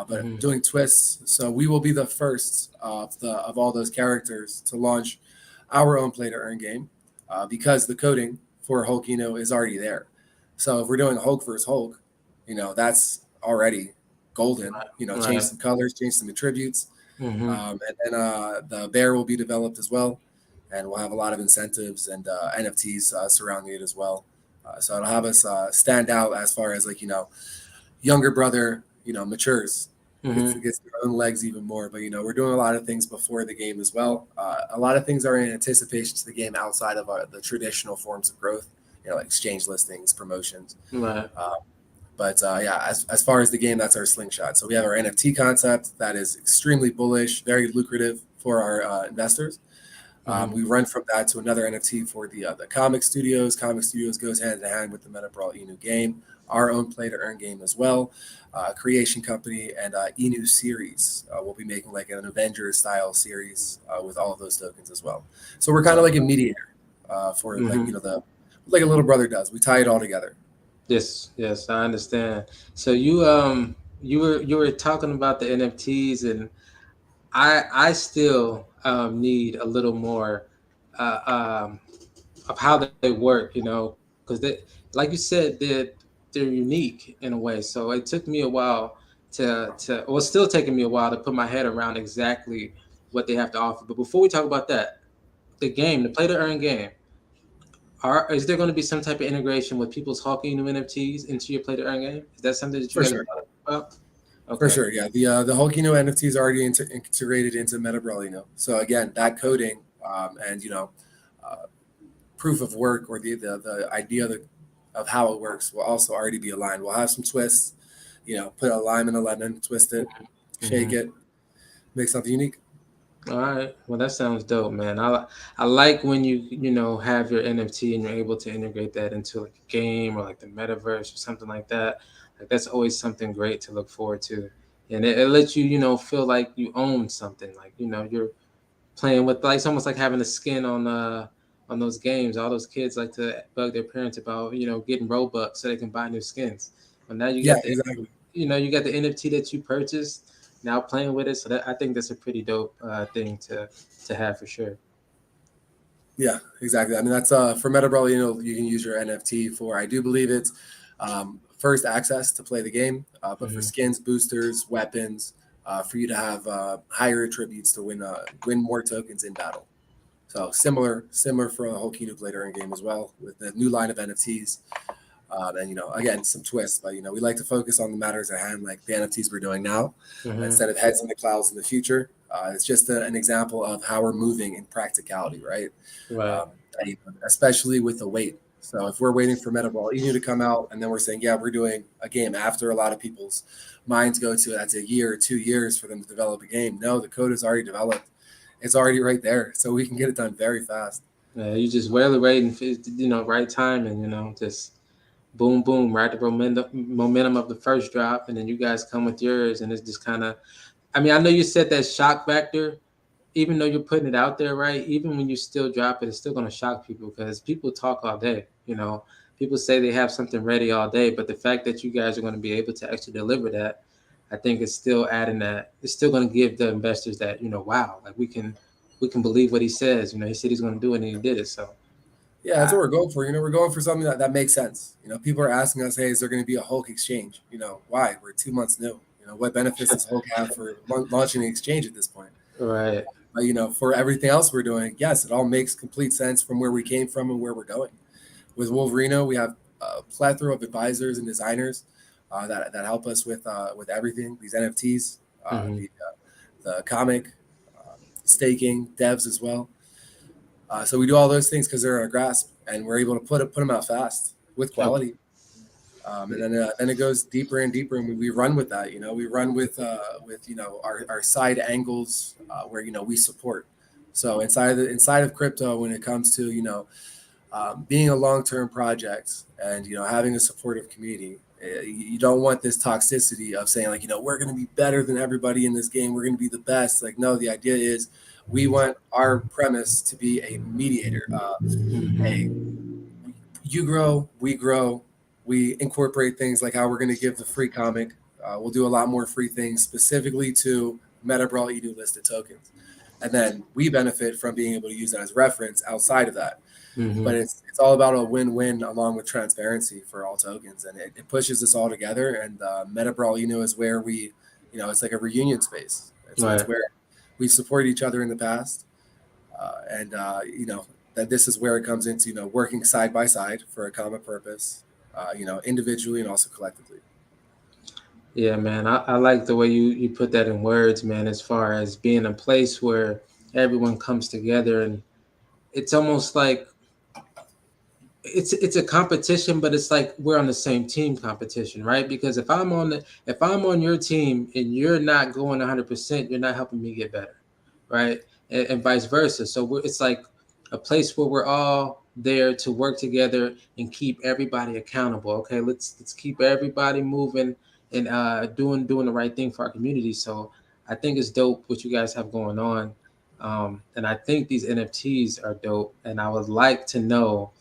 but doing twists. So we will be the first of all those characters to launch our own play to earn game, because the coding for Hulk Inu is already there. So if we're doing Hulk versus Hulk, that's already golden. Change some colors, change some attributes, and then the bear will be developed as well. And we'll have a lot of incentives and NFTs surrounding it as well. So it'll have us stand out as far as younger brother, matures, gets their own legs even more. But we're doing a lot of things before the game as well. A lot of things are in anticipation to the game outside of the traditional forms of growth, like exchange listings, promotions. Right. But as far as the game, that's our slingshot. So we have our NFT concept that is extremely bullish, very lucrative for our investors. We run from that to another NFT for the Comic Studios. Comic Studios goes hand in hand with the Meta Brawl Inu game, our own play to earn game as well. Creation company and Inu series. We'll be making like an Avengers style series with all of those tokens as well. So we're kind of like a mediator for like a little brother does. We tie it all together. Yes, I understand. So you were talking about the NFTs, and I still need a little more of how they work, because they, like you said, they're unique in a way. So it took me a while it's still taking me a while to put my head around exactly what they have to offer. But before we talk about that, the play to earn game, is there going to be some type of integration with people's Hulk Inu NFTs into your play to earn game? Is that something that you guys are talking about? Okay. For sure, yeah. The Hulk Inu NFT is already integrated into Meta Brawl Inu. So again, that coding and proof of work, or the idea of how it works will also already be aligned. We'll have some twists, put a lime and a lemon, twist it, shake it, make something unique. All right. Well, that sounds dope, man. I like when you have your NFT and you're able to integrate that into like a game or like the metaverse or something like that. Like that's always something great to look forward to, and it lets you feel like you own something. Like you're playing with, like it's almost like having a skin on those games. All those kids like to bug their parents about getting Robux so they can buy new skins. But now you got exactly. You got the NFT that you purchased, now playing with it. So I think that's a pretty dope thing to have for sure. Yeah, exactly. I mean, that's for Meta Brawl, you can use your NFT for, I do believe it's first access to play the game, but for skins, boosters, weapons, for you to have higher attributes to win more tokens in battle. So similar for a Hulk Inu play to earn game as well, with the new line of NFTs. And, again, some twists, but, we like to focus on the matters at hand, like the NFTs we're doing now, instead of heads in the clouds in the future. It's just an example of how we're moving in practicality, right? Right. Especially with the wait. So if we're waiting for Metaball Inu to come out, and then we're saying, yeah, we're doing a game after a lot of people's minds go to that's a year or 2 years for them to develop a game. No, the code is already developed. It's already right there. So we can get it done very fast. Yeah, you just really waiting for, right time and, just boom, boom, right? The momentum of the first drop. And then you guys come with yours. And it's just kind of, I know you said that shock factor, even though you're putting it out there, right? Even when you still drop it, it's still going to shock people because people talk all day. People say they have something ready all day, but the fact that you guys are going to be able to actually deliver that, I think it's still adding that. It's still going to give the investors that, wow, like we can believe what he says. He said he's going to do it and he did it. So yeah, that's what we're going for. We're going for something that makes sense. People are asking us, hey, is there going to be a Hulk exchange? Why? We're 2 months new. What benefits does Hulk have for launching the exchange at this point? Right. But, for everything else we're doing, yes, it all makes complete sense from where we came from and where we're going. With Wolverino, we have a plethora of advisors and designers that help us with everything. These NFTs, the comic, staking, devs as well. So we do all those things because they're in our grasp, and we're able to put them out fast with quality. And then it goes deeper and deeper, and we run with that. We run with our side angles where we support. So inside of crypto, when it comes to being a long-term project and having a supportive community, you don't want this toxicity of saying like we're going to be better than everybody in this game. We're going to be the best. Like no, the idea is we want our premise to be a mediator. You grow, we grow. We incorporate things like how we're going to give the free comic. We'll do a lot more free things specifically to Metabrawl Inu listed tokens. And then we benefit from being able to use that as reference outside of that. But it's all about a win-win along with transparency for all tokens. And it pushes us all together. And Metabrawl Inu is where we, it's like a reunion space. It's where we've supported each other in the past. That this is where it comes into, working side by side for a common purpose. Individually and also collectively. Yeah, man. I like the way you put that in words, man, as far as being a place where everyone comes together, and it's almost like it's a competition, but it's like we're on the same team competition, right? Because if I'm on your team and you're not going 100%, you're not helping me get better, right? And vice versa. So it's like a place where we're all there to work together and keep everybody accountable. Okay, let's keep everybody moving and doing the right thing for our community. So I think it's dope what you guys have going on, and I think these NFTs are dope. And I would like to know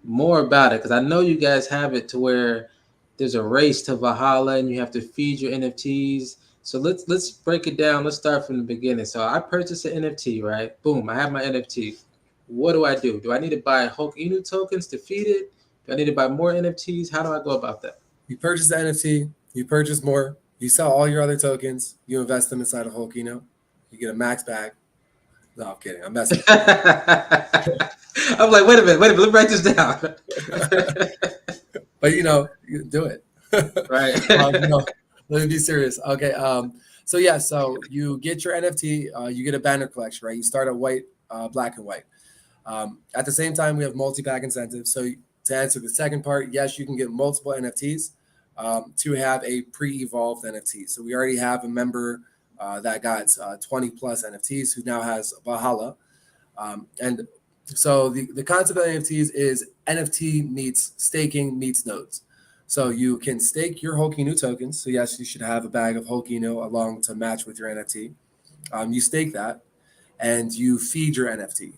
more about it because I know you guys have it to where there's a race to Valhalla and you have to feed your NFTs. So let's break it down. Let's start from the beginning. So I purchased an NFT, right? Boom, I have my NFT. What do I do? Do I need to buy Hulk Inu tokens to feed it? Do I need to buy more NFTs? How do I go about that? You purchase the NFT, you purchase more, you sell all your other tokens, you invest them inside of Hulk Inu, you get a max bag. No, I'm kidding. I'm messing. I'm like, wait a minute, let me write this down. But you do it. Right. Let me be serious. Okay. So you get your NFT, you get a banner collection, right? You start at white, black and white. At the same time, we have multi-pack incentives. So to answer the second part, yes, you can get multiple NFTs to have a pre-evolved NFT. So we already have a member that got 20 plus NFTs who now has Valhalla. And so the concept of NFTs is NFT meets staking meets nodes. So you can stake your Hulk Inu tokens. So yes, you should have a bag of Hulk Inu along to match with your NFT. You stake that and you feed your NFT.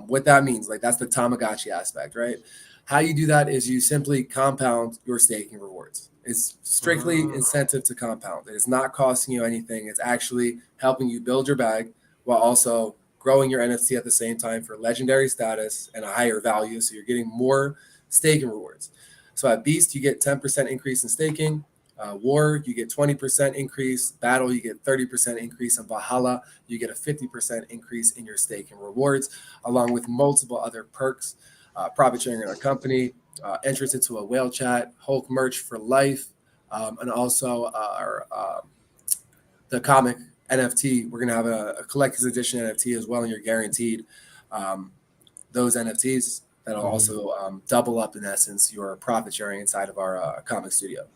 What that means, like that's the Tamagotchi aspect, right? How you do that is you simply compound your staking rewards. It's strictly incentive to compound. It is not costing you anything. It's actually helping you build your bag while also growing your NFT at the same time for legendary status and a higher value. So you're getting more staking rewards. So at Beast, you get 10% increase in staking. War, you get 20% increase. Battle, you get 30% increase. And Valhalla, you get a 50% increase in your staking rewards, along with multiple other perks, profit sharing in our company, entrance into a whale chat, Hulk merch for life, and also the comic NFT. We're gonna have a collector's edition NFT as well, and you're guaranteed those NFTs that'll also double up in essence your profit sharing inside of our comic studio.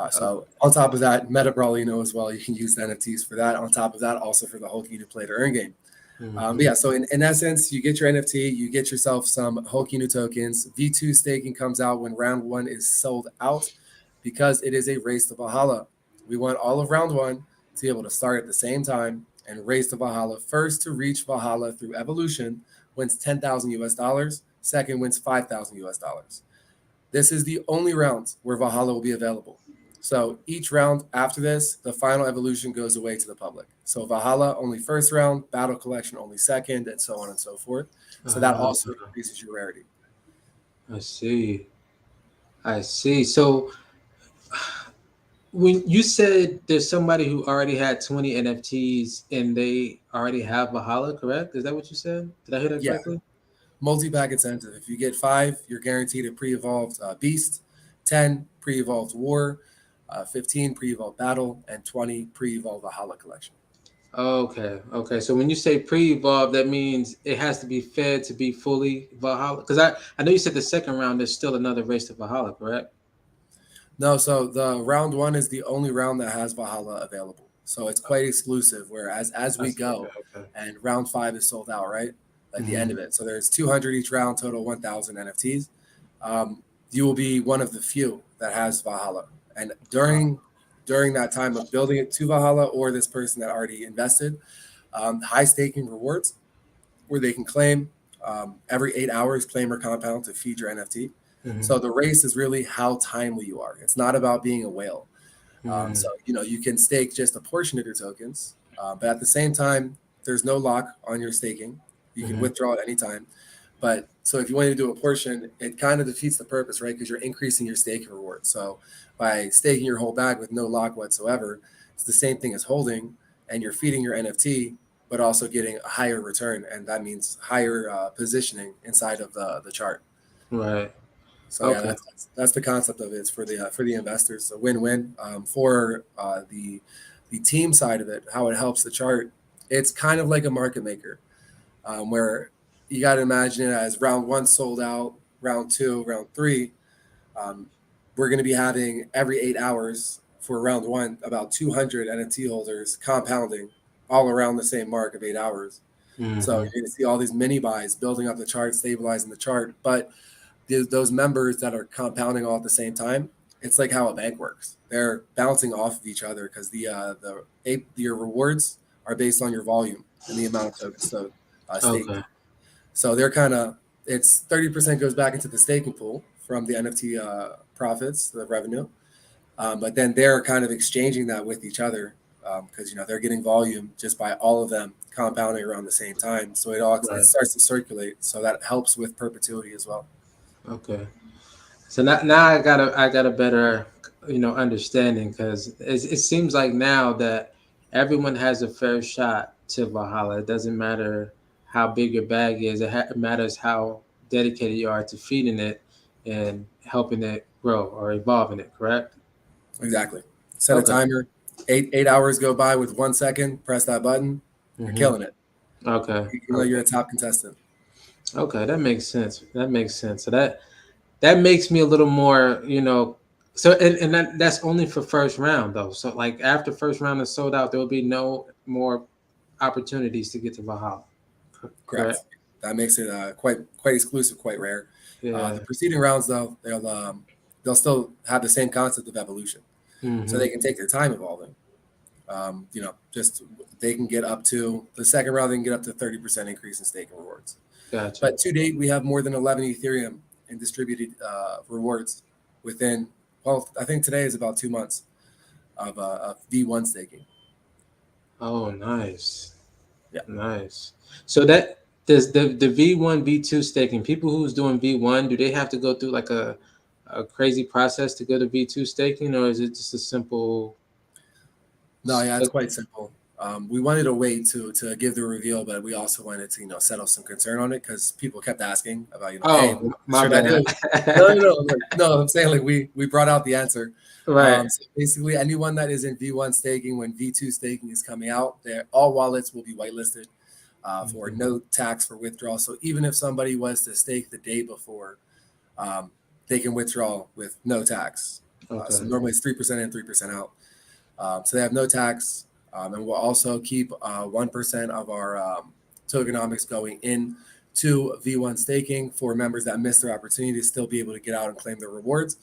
So on top of that, Meta Brawl, as well, you can use the NFTs for that. On top of that, also for the Hulk Inu Play to Earn game. But yeah, so in essence, you get your NFT, you get yourself some Hulk Inu tokens. V2 staking comes out when round 1 is sold out because it is a race to Valhalla. We want all of round 1 to be able to start at the same time and race to Valhalla. First to reach Valhalla through evolution wins 10,000 US dollars. Second wins 5,000 US dollars. This is the only round where Valhalla will be available. So each round after this, the final evolution goes away to the public. So Valhalla only first round, Battle Collection only second, and so on and so forth. So that also increases your rarity. I see. So when you said there's somebody who already had 20 NFTs and they already have Valhalla, correct? Is that what you said? Did I hear that correctly? Multi-pack incentive. If you get 5, you're guaranteed a pre-evolved Beast, 10 pre-evolved War, 15 pre-evolved Battle, and 20 pre-evolved Valhalla collection. Okay. So when you say pre-evolved, that means it has to be fed to be fully Valhalla. Because I know you said the second round there's still another race to Valhalla, correct? No, so the round 1 is the only round that has Valhalla available. So it's quite exclusive. Whereas as we go, and round 5 is sold out, right? At the end of it. So there's 200 each round, total 1,000 NFTs. You will be one of the few that has Valhalla. And during that time of building it to Valhalla, or this person that already invested, high staking rewards where they can claim every 8 hours, claim or compound to feed your NFT. So the race is really how timely you are. It's not about being a whale. So you can stake just a portion of your tokens, but at the same time, there's no lock on your staking. You can withdraw at any time. But so if you want to do a portion, it kind of defeats the purpose, right? Because you're increasing your staking reward. So by staking your whole bag with no lock whatsoever, it's the same thing as holding, and you're feeding your NFT, but also getting a higher return. And that means higher positioning inside of the chart. Right. So yeah, that's the concept of it. It's for the investors, a win-win. For the team side of it, how it helps the chart, it's kind of like a market maker, where you got to imagine it as round 1 sold out, round 2, round 3. We're going to be having every 8 hours for round 1 about 200 NFT holders compounding all around the same mark of 8 hours. So you're going to see all these mini buys building up the chart, stabilizing the chart, but those members that are compounding all at the same time, it's like how a bank works. They're bouncing off of each other because your rewards are based on your volume and the amount of tokens staked. So they're it's 30% goes back into the staking pool from the NFT profits, the revenue, but then they're kind of exchanging that with each other because they're getting volume just by all of them compounding around the same time. So it starts to circulate. So that helps with perpetuity as well. Okay. So now I got a better understanding, because it seems like now that everyone has a fair shot to Valhalla. It doesn't matter how big your bag is. It matters how dedicated you are to feeding it and helping it grow or evolving it. Correct? Exactly. Set a timer. 8 hours go by with 1 second. Press that button. You're killing it. Okay. You're a top contestant. Okay, that makes sense. So that makes me a little more, So and that's only for first round though. So like after first round is sold out, there will be no more opportunities to get to Valhalla. Correct. That makes it quite exclusive, quite rare. Yeah. The preceding rounds though, they'll still have the same concept of evolution, so they can take their time evolving. Just they can get up to the second round. They can get up to 30% increase in staking rewards. Gotcha. But to date, we have more than 11 Ethereum in distributed rewards within. Well, I think today is about 2 months of V1 staking. Oh, nice. Yeah, nice. So that does the V1, V2 staking. People who's doing V1, do they have to go through like a crazy process to go to V2 staking, or is it just a simple? No, yeah, it's quite simple. We wanted to wait to give the reveal, but we also wanted to settle some concern on it because people kept asking about hey, Oh, what my should I do? bad. No, I'm saying like we brought out the answer. Right. So basically, anyone that is in V1 staking when V2 staking is coming out, all wallets will be whitelisted for no tax for withdrawal. So even if somebody was to stake the day before, they can withdraw with no tax. Okay. So normally it's 3% in, 3% out. So they have no tax, and we'll also keep 1% of our tokenomics going in to V1 staking for members that miss their opportunity to still be able to get out and claim their rewards.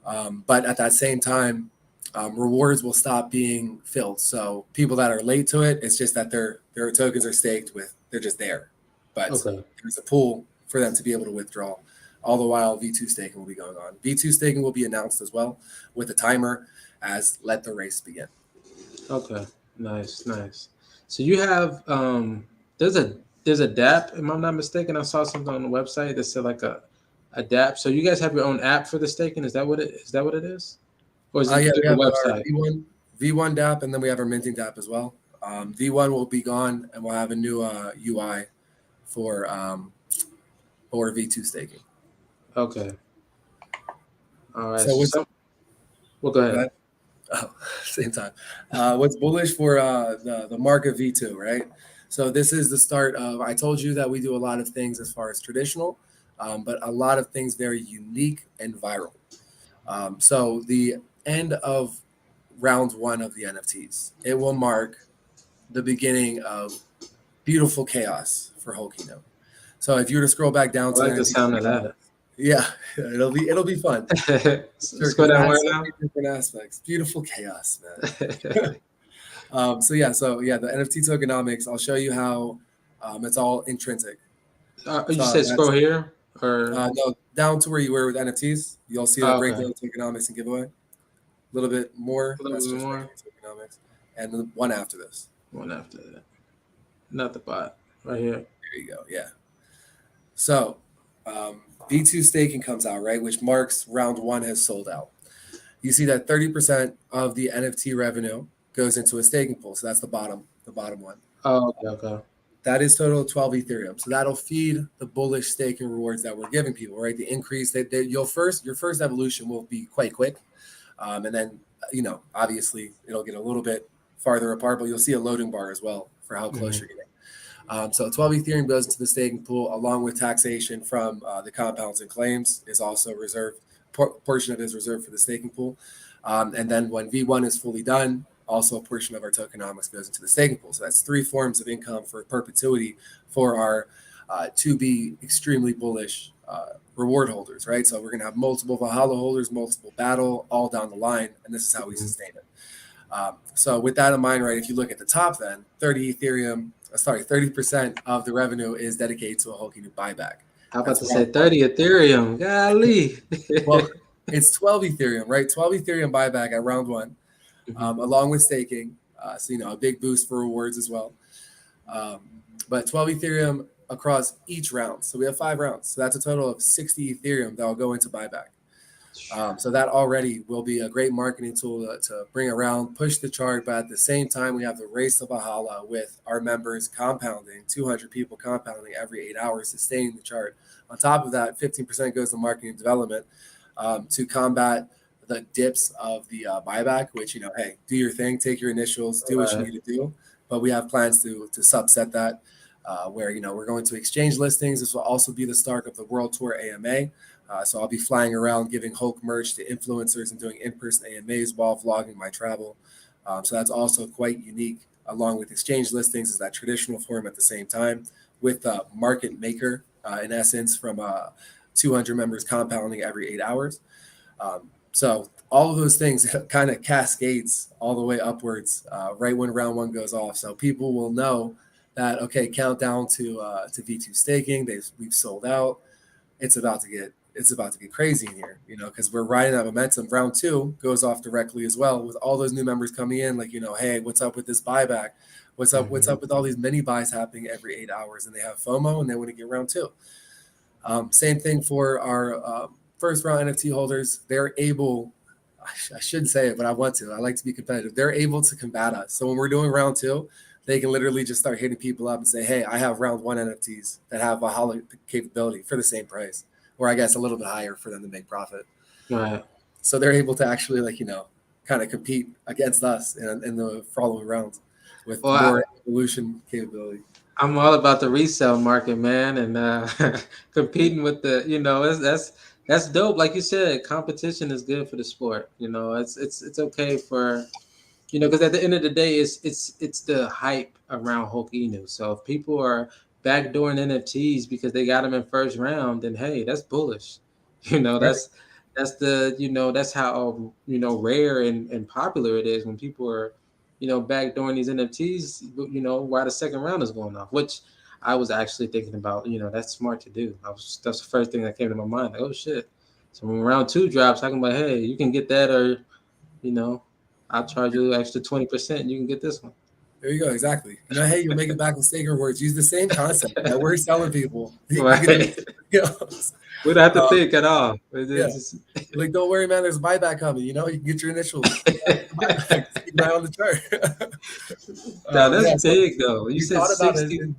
But at that same time, rewards will stop being filled. So people that are late to it, it's just that their tokens are staked they're just there. But there's a pool for them to be able to withdraw. All the while, V2 staking will be going on. V2 staking will be announced as well with a timer as let the race begin. Okay, nice. So you have there's a DApp, if I'm not mistaken. I saw something on the website that said like a DApp. So you guys have your own app for the staking? Is that what it is? Or is it Yeah, just we a have our website? V1 DApp, and then we have our minting DApp as well. V1 will be gone, and we'll have a new UI for V2 staking. Okay. All right. So well, go ahead. Same time. What's bullish for the market V2, right? So this is the start of, I told you that we do a lot of things as far as traditional, but a lot of things very unique and viral. So the end of round 1 of the NFTs, it will mark the beginning of beautiful chaos for Hulk Inu. So if you were to scroll back down I to like the sound of that. Yeah, it'll be fun. Let's go down right now. Different aspects. Beautiful chaos, man. So the NFT tokenomics. I'll show you how it's all intrinsic. You said scroll here, or no, down to where you were with NFTs. You'll see the breakdown of tokenomics and giveaway. A little bit more. A little bit more. Tokenomics, and the one after this. One after that. Not the bot. Right here. There you go. Yeah. So V2 staking comes out, right, which marks round 1 has sold out. You see that 30% of the NFT revenue goes into a staking pool. So that's the bottom one. Oh, okay. That is total 12 Ethereum. So that'll feed the bullish staking rewards that we're giving people, right? The increase that your first evolution will be quite quick. And then, obviously it'll get a little bit farther apart, but you'll see a loading bar as well for how close you're getting. So 12 Ethereum goes into the staking pool along with taxation from the compounds and claims is also reserved. Portion of it is reserved for the staking pool. And then when V1 is fully done, also a portion of our tokenomics goes into the staking pool. So that's 3 forms of income for perpetuity for our to be extremely bullish reward holders, right? So we're going to have multiple Valhalla holders, multiple battle, all down the line, and this is how we sustain it. So with that in mind, right, if you look at the top then, 30% of the revenue is dedicated to a Hulk Inu buyback. How about to say 30 Ethereum? Golly. Well, it's 12 Ethereum, right? 12 Ethereum buyback at round 1, along with staking. So, a big boost for rewards as well. But 12 Ethereum across each round. So we have 5 rounds. So that's a total of 60 Ethereum that will go into buyback. So that already will be a great marketing tool to bring around, push the chart. But at the same time, we have the race to Valhalla with our members compounding, 200 people compounding every 8 hours, sustaining the chart. On top of that, 15% goes to marketing and development to combat the dips of the buyback, which, hey, do your thing, take your initials, do what you need to do. But we have plans to subset that where, we're going to exchange listings. This will also be the start of the World Tour AMA. So I'll be flying around giving Hulk merch to influencers and doing in-person AMAs while vlogging my travel. So that's also quite unique, along with exchange listings, is that traditional form at the same time with market maker, in essence, from 200 members compounding every 8 hours. So all of those things kind of cascades all the way upwards right when round 1 goes off. So people will know that, okay, countdown to V2 staking. We've sold out. It's about to get crazy in here, because we're riding that momentum. Round 2 goes off directly as well with all those new members coming in. Like, hey, what's up with this buyback? What's up with all these mini buys happening every 8 hours? And they have FOMO and they want to get round 2. Same thing for our first round NFT holders. They're able I shouldn't say it, but I want to. I like to be competitive. They're able to combat us. So when we're doing round 2, they can literally just start hitting people up and say, hey, I have round 1 NFTs that have a holo capability for the same price, or I guess a little bit higher for them to make profit. Right. So they're able to actually, like, kind of compete against us in the following rounds with more evolution capability. I'm all about the resale market, man, and competing with the, that's dope. Like you said, competition is good for the sport. It's okay for, because at the end of the day, it's the hype around Hulk Inu. So if people are backdooring NFTs because they got them in first round, then hey, that's bullish. Right. That's how rare and popular it is when people are backdooring these NFTs. While the second round is going off, which I was actually thinking about. That's smart to do. That's the first thing that came to my mind. Like, oh shit. So when round 2 drops, I can be like, hey, you can get that, or I'll charge you extra 20%. You can get this one. There you go. Exactly. Hey, you'll make it back with stake rewards. Use the same concept that we're selling people. Right. We don't have to think at all. Yeah. Like, don't worry, man. There's a buyback coming. You can get your initials. Buyback. Keep an eye on the chart. Now that's big, though. You said 60.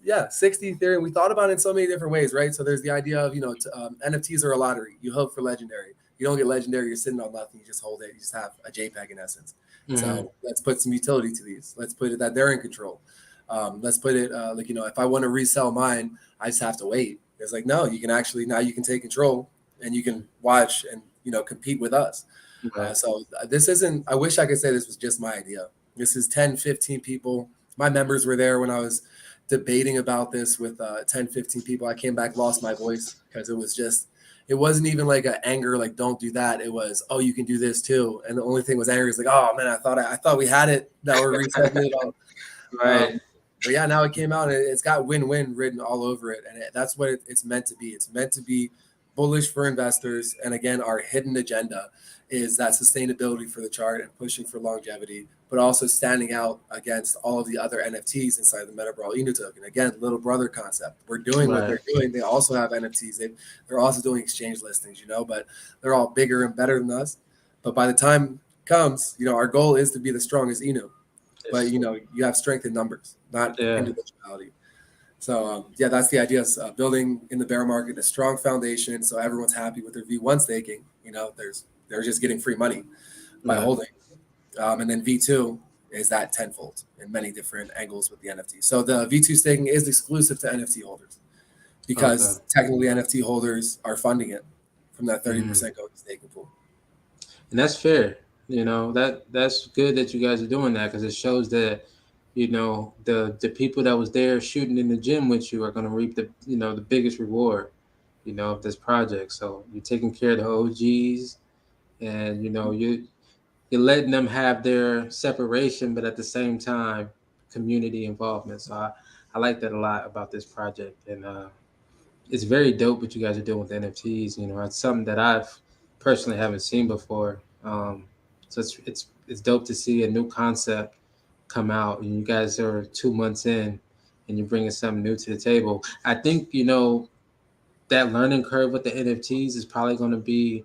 Yeah, 60 Ethereum. We thought about it in so many different ways, right? So there's the idea of, NFTs are a lottery. You hope for legendary. You don't get legendary, you're sitting on nothing. You just hold it. You just have a JPEG in essence. Mm-hmm. So let's put some utility to these. Let's put it that they're in control. Let's put it if I want to resell mine, I just have to wait. It's like, no, you can actually, now you can take control and you can watch and, compete with us. Okay. So this isn't, I wish I could say this was just my idea. This is 10, 15 people. My members were there when I was debating about this with 10, 15 people. I came back, lost my voice because it wasn't even like an anger, like, don't do that. It was, oh, you can do this too. And the only thing was anger is like, oh man, I thought we had it. Now we're resetting it all. Right. But yeah, now it came out and it's got win-win written all over it. And that's what it's meant to be. It's meant to be bullish for investors. And again, our hidden agenda is that sustainability for the chart and pushing for longevity, but also standing out against all of the other NFTs inside the MetaBrawl Inu token. Again, little brother concept. We're doing what they're doing. They also have NFTs. They're also doing exchange listings, but they're all bigger and better than us. But by the time comes, our goal is to be the strongest Inu. But, you have strength in numbers, not individuality. So, that's the idea, of building in the bear market a strong foundation so everyone's happy with their V1 staking. They're just getting free money by holding. And then V2 is that tenfold in many different angles with the NFT. So the V2 staking is exclusive to NFT holders because technically NFT holders are funding it from that 30% going to staking pool. And that's fair. That's good that you guys are doing that because it shows that, the people that was there shooting in the gym with you are going to reap the biggest reward, of this project. So you're taking care of the OGs and, you're letting them have their separation, but at the same time, community involvement. So I like that a lot about this project. And it's very dope what you guys are doing with NFTs. It's something that I've personally haven't seen before. So it's dope to see a new concept come out, and you guys are 2 months in, and you're bringing something new to the table. I think that learning curve with the NFTs is probably going to be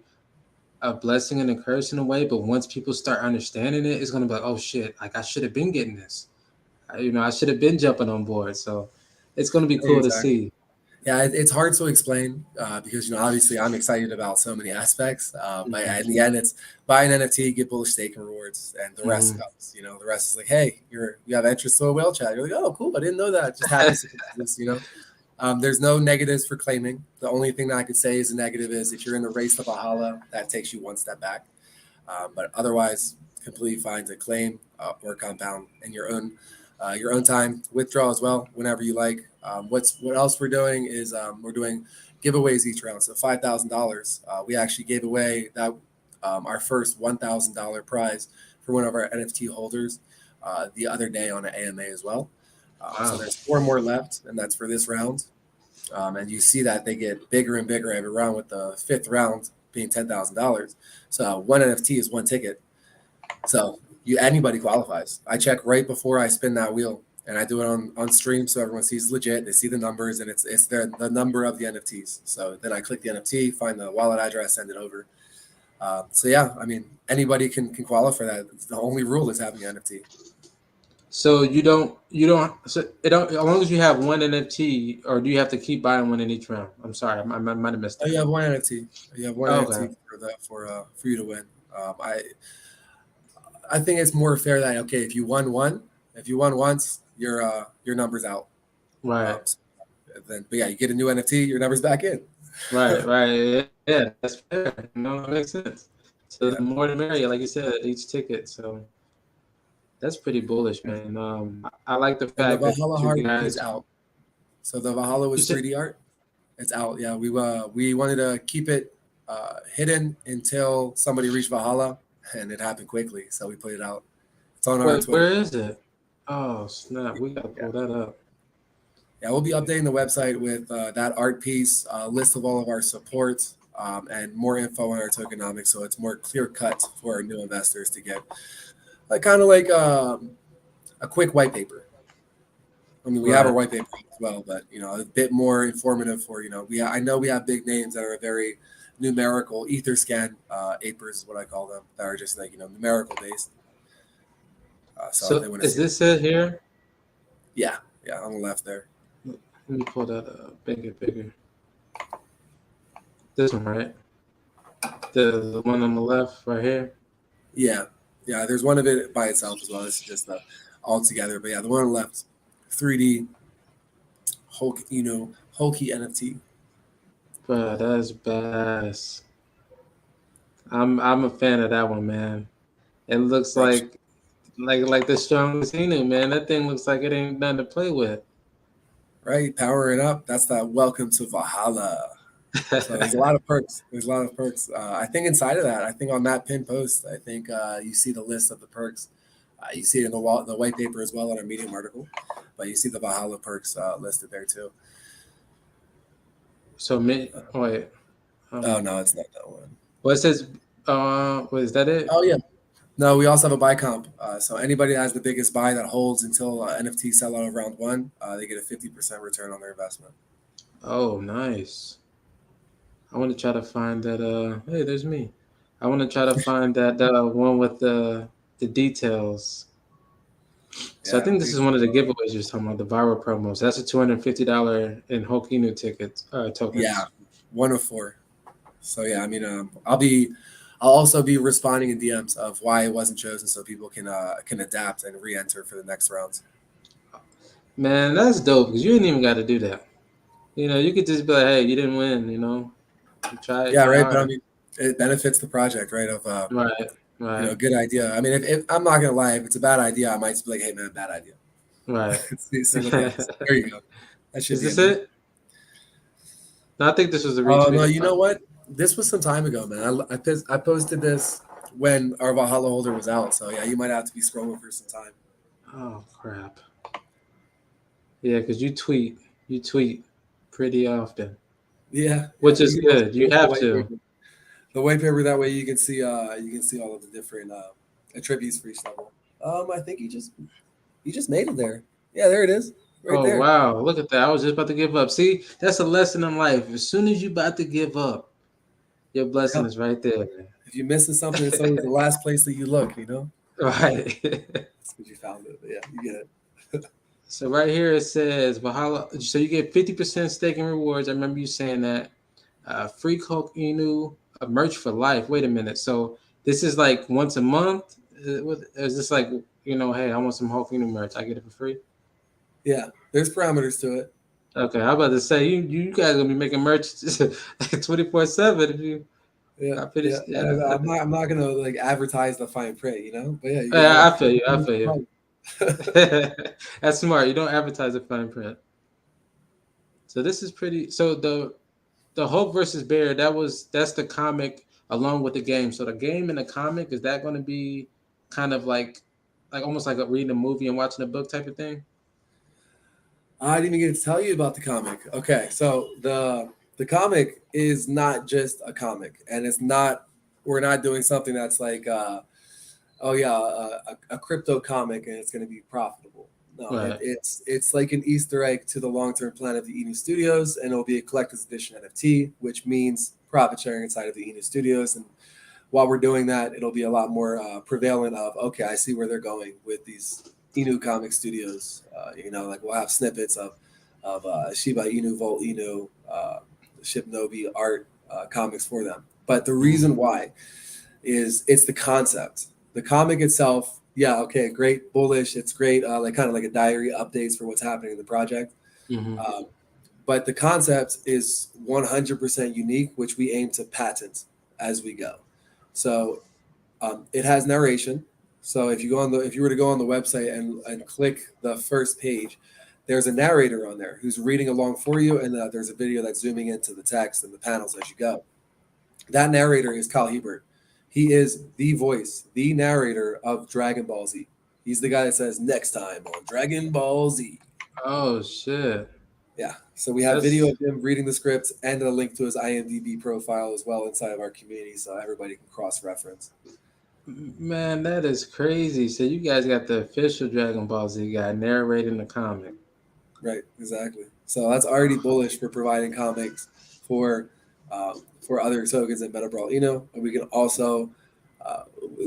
a blessing and a curse in a way. But once people start understanding it, it's going to be like, oh shit, like I should have been getting this. I should have been jumping on board. So it's going to be cool to see. Yeah, it's hard to explain because, obviously I'm excited about so many aspects. But in the end, it's buy an NFT, get bullish staking rewards, and the rest comes. The rest is like, hey, you have interest to a whale chat. You're like, oh, cool, I didn't know that. Just happens to this, There's no negatives for claiming. The only thing that I could say is a negative is if you're in the race to Valhalla, that takes you one step back. But otherwise, completely fine to claim or compound in your own time. Withdraw as well whenever you like. What else we're doing is we're doing giveaways each round. So $5,000. We actually gave away that our first $1,000 prize for one of our NFT holders the other day on an AMA as well. So there's 4 more left, and that's for this round. And you see that they get bigger and bigger every round, with the 5th round being $10,000. So one NFT is one ticket. So anybody qualifies. I check right before I spin that wheel, and I do it on stream so everyone sees legit. They see the numbers, and it's the number of the NFTs. So then I click the NFT, find the wallet address, send it over. So yeah, I mean, anybody can qualify for that. The only rule is having an NFT. So you don't so it don't as long as you have one NFT, or do you have to keep buying one in each round? I'm sorry, I might have missed Oh, you that. have one NFT. You have one Okay. NFT for you to win. I think it's more fair that okay, if you won once, your number's out. Right. So then, but yeah, you get a new NFT, your number's back in. Right. Yeah, that's fair. That makes sense. So Yeah, the more the merrier, like you said, each ticket. So that's pretty bullish, man. I like the and the fact that Valhalla you art is guys. out. So the Valhalla You was said 3D art. It's out. Yeah, we wanted to keep it hidden until somebody reached Valhalla, and it happened quickly. So we put it out. It's on our wait, Twitter. where is it? Oh snap! We gotta Yeah, pull that up. yeah. We'll be updating the website with that art piece, list of all of our support, and more info on our tokenomics, so it's more clear cut for our new investors to get, like kind of like a quick white paper. I mean, we have our Right. white paper as well, but a bit more informative for I know we have big names that are very numerical ether scan apers is what I call them, that are just like numerical based. So if they So want to is see it, this it here? yeah, yeah, on the left there. Let me pull that up. Bigger. This one, right? The one on the left, right here. Yeah, yeah. There's one of it by itself as well. It's just all together, but yeah, the one on the left, 3D Hulk Hulky NFT. Bro, that's badass. I'm a fan of that one, man. It looks Right, like the strongest Inu, man. That thing looks like it ain't nothing to play with. right. Powering up. That's that. Welcome to Valhalla. So there's a lot of perks. There's a lot of perks. I think inside of that, I think on that pin post, I think you see the list of the perks. You see it in the white paper as well in our Medium article, but you see the Valhalla perks listed there too. So me, wait. Oh Um, no, it's not that one. well, it says, is that it? Oh yeah. No, we also have a buy comp. So anybody that has the biggest buy that holds until NFT sell out of round one, they get a 50% return on their investment. Oh, nice. I want to try to find that. Hey, there's me. I want to try to find that one with the details. So I Yeah. think this is one of the giveaways you're talking about, the viral promos. That's a $250 in Hulk Inu tickets Yeah. tokens. 104. So yeah, I mean, I'll also be responding in DMs of why it wasn't chosen, so people can adapt and re-enter for the next rounds. Man, that's dope because you didn't even got to do that. You could just be like, hey, you didn't win. Try Yeah, right. But I harder. mean, it benefits the project, right? Of Right. good idea. I mean, if I'm not gonna lie, if it's a bad idea, I might just be like, hey man, bad idea. Right. see what happens. There you go. That should Is be this enough. it? No, I think this was a Oh no, retweeted. you know what? This was some time ago, man. I posted this when our Valhalla holder was out. So yeah, you might have to be scrolling for some time. Oh crap. Yeah, because you tweet pretty often, Yeah, yeah. which is good. You The have white to. paper. The white paper, that way you can see all of the different attributes for each level. I think you just made it there. Yeah, there it is, right Oh there. wow, look at that. I was just about to give up. See, that's a lesson in life. As soon as you about to give up, your blessing Yeah. is right there. If you're missing something, it's always the last place that you look. Right. That's what you found it. But yeah, you get it. So right here it says Valhalla. So you get 50% staking rewards. I remember you saying that. Free Hulk Inu merch for life. Wait a minute. So this is like once a month? Is this like, hey, I want some Hulk Inu merch. I get it for free? Yeah, there's parameters to it. Okay, I'm about to say you guys gonna be making merch like 24/7 if you. Yeah, I pretty yeah. yeah. I'm not gonna like advertise the fine print. But yeah, you get Yeah, merch. I feel you. I feel you. That's smart. You don't advertise the fine print. So this is pretty. So the Hulk versus Bear, that's the comic along with the game. So the game and the comic, is that going to be kind of like almost like reading a movie and watching a book type of thing? I didn't even get to tell you about the comic. Okay, so the comic is not just a comic, and we're not doing something that's like a crypto comic and it's going to be profitable. No, Right. it's like an Easter egg to the long-term plan of the Inu Studios, and it'll be a collector's edition NFT, which means profit sharing inside of the Inu Studios. And while we're doing that, it'll be a lot more prevalent of, okay, I see where they're going with these Inu comic studios. Like we'll have snippets of Shiba Inu, Volt Inu, Shipnobi art comics for them. But the reason why is it's the concept. The comic itself, yeah, okay, great, bullish. It's great, like kind of like a diary updates for what's happening in the project. But the concept is 100% unique, which we aim to patent as we go. So it has narration. So if you were to go on the website and click the first page, there's a narrator on there who's reading along for you, and there's a video that's zooming into the text and the panels as you go. That narrator is Kyle Hebert. He is the voice, the narrator of Dragon Ball Z. He's the guy that says next time on Dragon Ball Z. Oh shit. Yeah. So we have video of him reading the script and a link to his IMDb profile as well inside of our community, so everybody can cross-reference. Man, that is crazy. So you guys got the official Dragon Ball Z guy narrating the comic. Right, exactly. So that's already bullish for providing comics for other tokens in Meta Brawl Inu, and we can also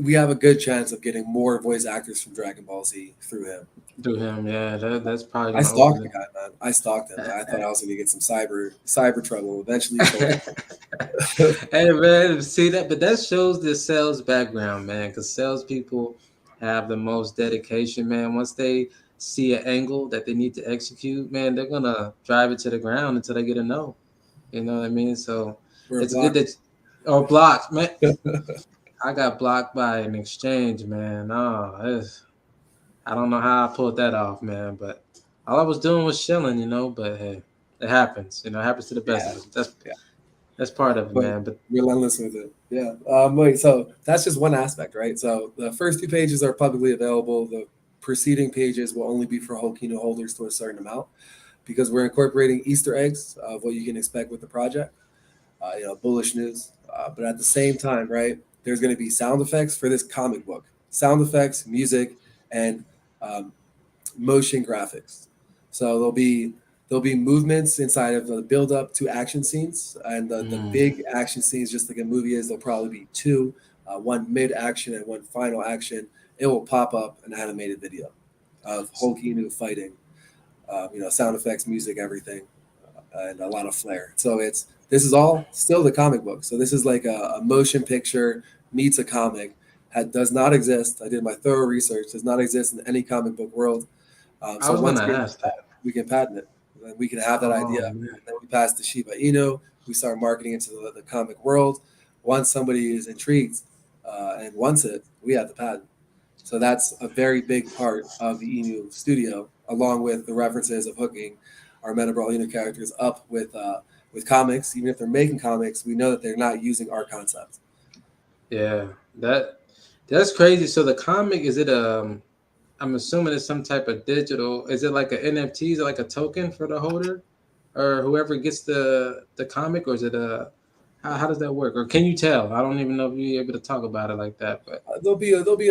we have a good chance of getting more voice actors from Dragon Ball Z through him. Yeah, that's probably. I stalked the guy, man. I stalked him. I thought I was going to get some cyber trouble eventually. Hey man, see that, but that shows the sales background, man. Because salespeople have the most dedication, man. Once they see an angle that they need to execute, man, they're gonna drive it to the ground until they get a no. You know what I mean? So it's good that blocked, man. I got blocked by an exchange, man. Oh, I don't know how I pulled that off, man. But all I was doing was chilling, But hey, it happens. It happens to the best of us. That's part of it, man. But relentless with it. Yeah. Wait. So that's just one aspect, right? So the first 2 pages are publicly available. The preceding pages will only be for Hulk Inu holders to a certain amount, because we're incorporating Easter eggs of what you can expect with the project. Bullish news. But at the same time, right, there's going to be sound effects for this comic book. Sound effects, music, and motion graphics. So there'll be movements inside of the build up to action scenes, and the big action scenes, just like a movie is, there'll probably be 2, one mid action and one final action. It will pop up an animated video of Hulk Inu fighting. Sound effects, music, everything, and a lot of flair. So this is all still the comic book. So this is like a motion picture meets a comic. Does not exist. I did my thorough research. Does not exist in any comic book world. I was going to ask that. We can patent it. And we can have that idea. And then we pass to Shiba Inu. We start marketing into the comic world. Once somebody is intrigued and wants it, we have the patent. So that's a very big part of the Inu studio, along with the references of hooking our Meta Brawl Inu characters up with comics. Even if they're making comics, we know that they're not using our concept. Yeah, that's crazy. So the comic, is it I'm assuming it's some type of digital. Is it like an NFT? Is it like a token for the holder, or whoever gets the comic, or is it how does that work? Or can you tell? I don't even know if you're able to talk about it like that. But there'll be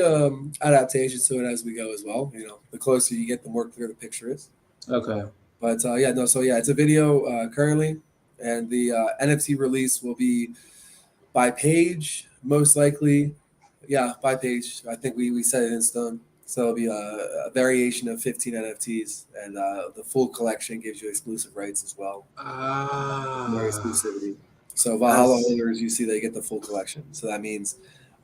adaptations to it as we go as well. The closer you get, the more clear the picture is. Okay. But it's a video currently, and the NFT release will be by page, most likely. Yeah, by page. I think we set it in stone. So it'll be a variation of 15 NFTs, and the full collection gives you exclusive rights as well. More exclusivity. So Valhalla holders, you see, they get the full collection. So that means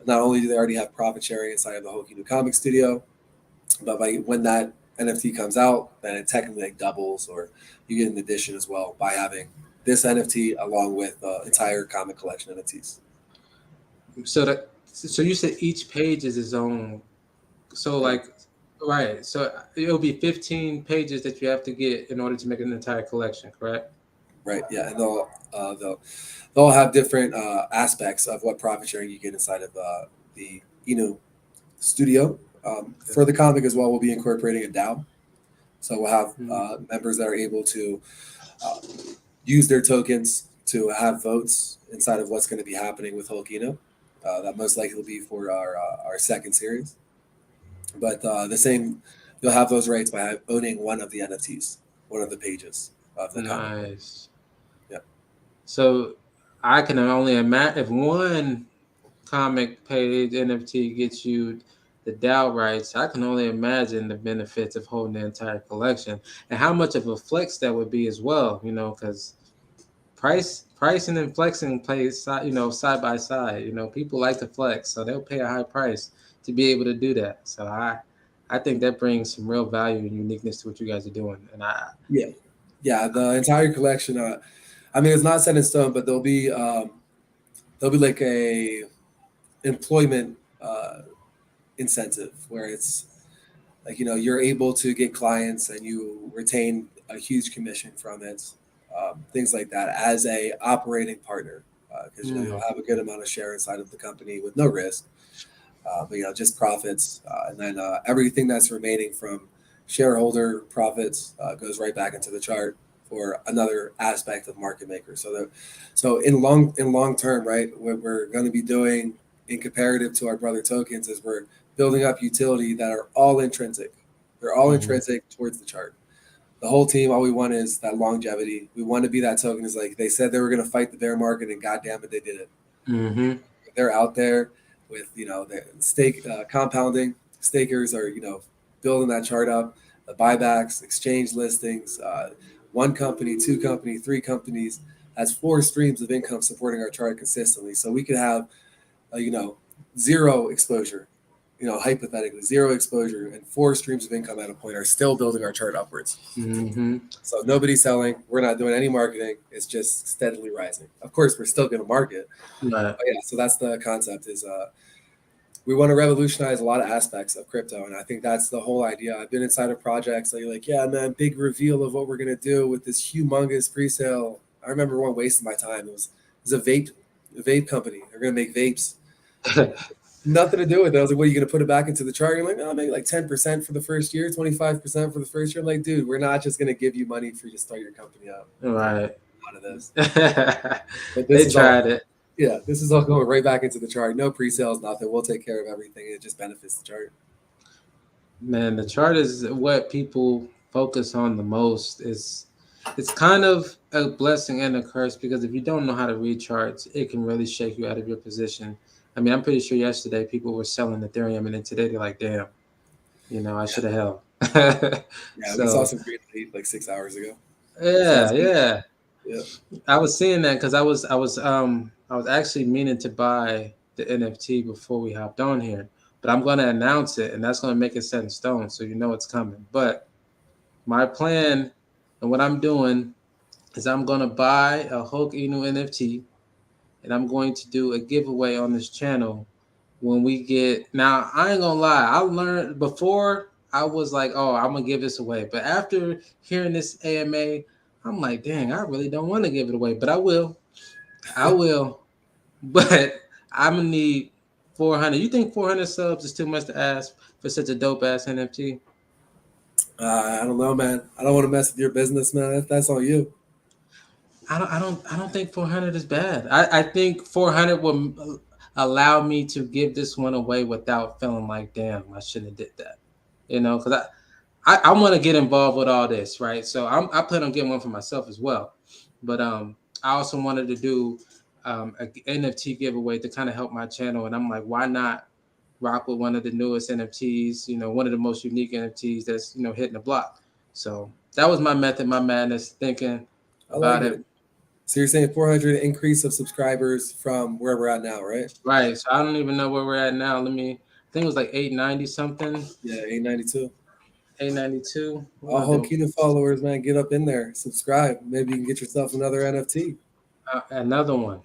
not only do they already have profit sharing inside of the Hulk Inu Comic Studio, but when that NFT comes out, then it technically doubles, or you get an addition as well by having this NFT along with the entire comic collection NFTs. So you said each page is its own. So right. So it'll be 15 pages that you have to get in order to make an entire collection, correct? Right. Yeah, and they'll have different aspects of what profit sharing you get inside of the Inu studio. For the comic as well, we'll be incorporating a DAO. So we'll have members that are able to use their tokens to have votes inside of what's going to be happening with Hulk Inu. That most likely will be for our second series. But the same, you'll have those rights by owning one of the NFTs, one of the pages of the comic. Nice. Yeah. So I can only imagine if one comic page NFT gets you the DAO rights, I can only imagine the benefits of holding the entire collection and how much of a flex that would be as well. Because pricing and flexing plays side by side. People like to flex, so they'll pay a high price to be able to do that. So I think that brings some real value and uniqueness to what you guys are doing. And Yeah, the entire collection. I mean, it's not set in stone, but there'll be like a employment incentive where it's like you're able to get clients and you retain a huge commission from it, things like that as a operating partner, because you'll have a good amount of share inside of the company with no risk, but just profits, and then everything that's remaining from shareholder profits goes right back into the chart for another aspect of market maker. So in long term, right, what we're going to be doing in comparative to our brother tokens is we're building up utility that are all intrinsic. They're all intrinsic towards the chart. The whole team, all we want is that longevity. We want to be that token. Is like they said they were going to fight the bear market, and goddamn it, they did it. They're out there with the stake compounding. Stakers are building that chart up. The buybacks, exchange listings, one company, two company, three companies. That's 4 streams of income supporting our chart consistently. So we could have zero exposure, hypothetically zero exposure, and 4 streams of income at a point are still building our chart upwards. So nobody's selling. We're not doing any marketing. It's just steadily rising. Of course, we're still going to market. But yeah, so that's the concept is we want to revolutionize a lot of aspects of crypto. And I think that's the whole idea. I've been inside of projects that you're like, yeah, man, big reveal of what we're going to do with this humongous pre-sale. I remember one wasting my time. It was a vape company. They're going to make vapes. Nothing to do with it. I was like, what, are you going to put it back into the chart? You're like, no, maybe like 10% for the first year, 25% for the first year. I'm like, dude, we're not just going to give you money for you to start your company up. Right. Out of this. But they tried it. Yeah, this is all going right back into the chart. No pre-sales, nothing. We'll take care of everything. It just benefits the chart. Man, the chart is what people focus on the most. It's kind of a blessing and a curse because if you don't know how to read charts, it can really shake you out of your position. I mean, I'm pretty sure yesterday people were selling Ethereum, and then today they're like, "Damn, I should have held." Yeah, we saw some great lead like 6 hours ago. Yeah. I was seeing that because I was actually meaning to buy the NFT before we hopped on here, but I'm going to announce it, and that's going to make it set in stone, so it's coming. But my plan and what I'm doing is I'm going to buy a Hulk Inu NFT, and I'm going to do a giveaway on this channel when we get. Now, I ain't gonna lie, I learned before. I was like, oh, I'm gonna give this away, but after hearing this AMA, I'm like, dang, I really don't want to give it away, but I will. But I'm gonna need 400. You think 400 subs is too much to ask for such a dope ass NFT? I don't know, man. I don't want to mess with your business, man. That's on you. I don't think 400 is bad. I think 400 will allow me to give this one away without feeling like, damn, I shouldn't have did that. Because I want to get involved with all this, right? So I plan on getting one for myself as well. But I also wanted to do an NFT giveaway to kind of help my channel. And I'm like, why not rock with one of the newest NFTs, one of the most unique NFTs that's, hitting the block. So that was my method, my madness, thinking about it. So you're saying 400 increase of subscribers from where we're at now, right? Right. So I don't even know where we're at now. I think it was like 890 something. Yeah, 892. 892. All Hulk Inu followers, man, get up in there, subscribe. Maybe you can get yourself another NFT. Another one.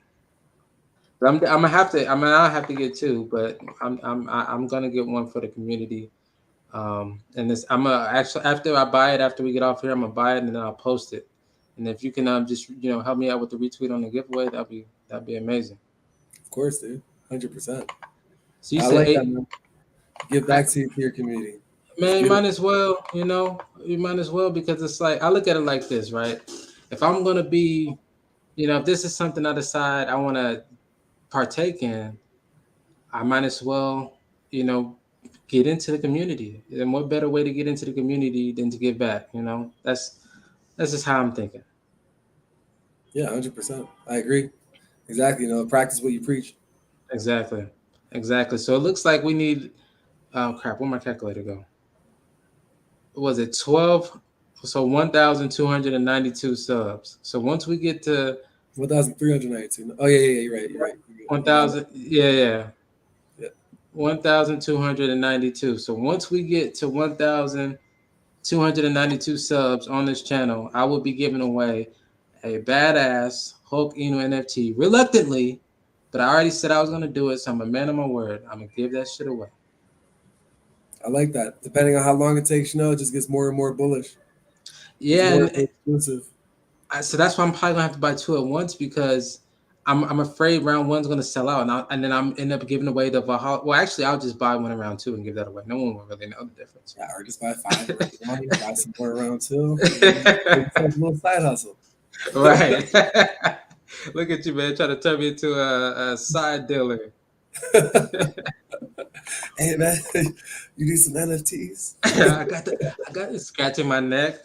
I'm gonna have to. I mean, I'll have to get 2, but I'm gonna get one for the community. And this, I'm gonna actually after I buy it, after we get off here, I'm gonna buy it and then I'll post it. And if you can just help me out with the retweet on the giveaway, that'd be amazing. Of course, dude, 100%. So you I said like that, man. Give back to your community. Man, you might as well, you might as well because it's like I look at it like this, right? If I'm gonna be, if this is something I decide I want to partake in, I might as well, get into the community. And what better way to get into the community than to give back? That's just how I'm thinking. Yeah, 100%. I agree. Exactly. Practice what you preach. Exactly. So it looks like we need. Oh crap! Where'd my calculator go? Was it 12? So 1,292 subs. So once we get to 1,392. Oh yeah. You're right. You're right. 1,000, yeah. Yeah. 1,292. So once we get to 1,292 subs on this channel, I will be giving away a badass Hulk Inu NFT reluctantly, but I already said I was gonna do it, so I'm a man of my word. I'm gonna give that shit away. I like that. Depending on how long it takes, it just gets more and more bullish. It's Yeah, more and exclusive. so that's why I'm probably gonna have to buy two at once because I'm afraid round one's gonna sell out, and then I'm end up giving away the Valhalla. Well, actually, I'll just buy one in round two and give that away. No one will really know the difference. Yeah, or just buy 5 round one, buy some more round two. It's a little side hustle. Right. Look at you, man, trying to turn me into a side dealer. Hey man, you need some NFTs? I got it scratching my neck.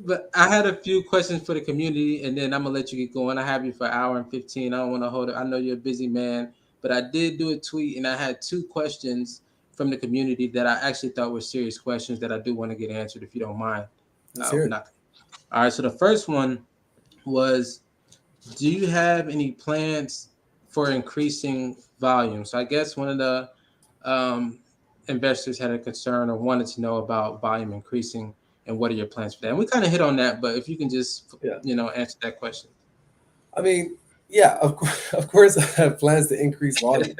But I had a few questions for the community, and then I'm gonna let you get going. I have you for an hour and 15. I don't want to hold it. I know you're a busy man, but I did do a tweet, and I had 2 questions from the community that I actually thought were serious questions that I do want to get answered, if you don't mind. Let's hear it. All right. So the first one was, do you have any plans for increasing volume? So I guess one of the investors had a concern or wanted to know about volume increasing and what are your plans for that. And we kind of hit on that, but if you can just answer that question. I mean, yeah, of course I have plans to increase volume.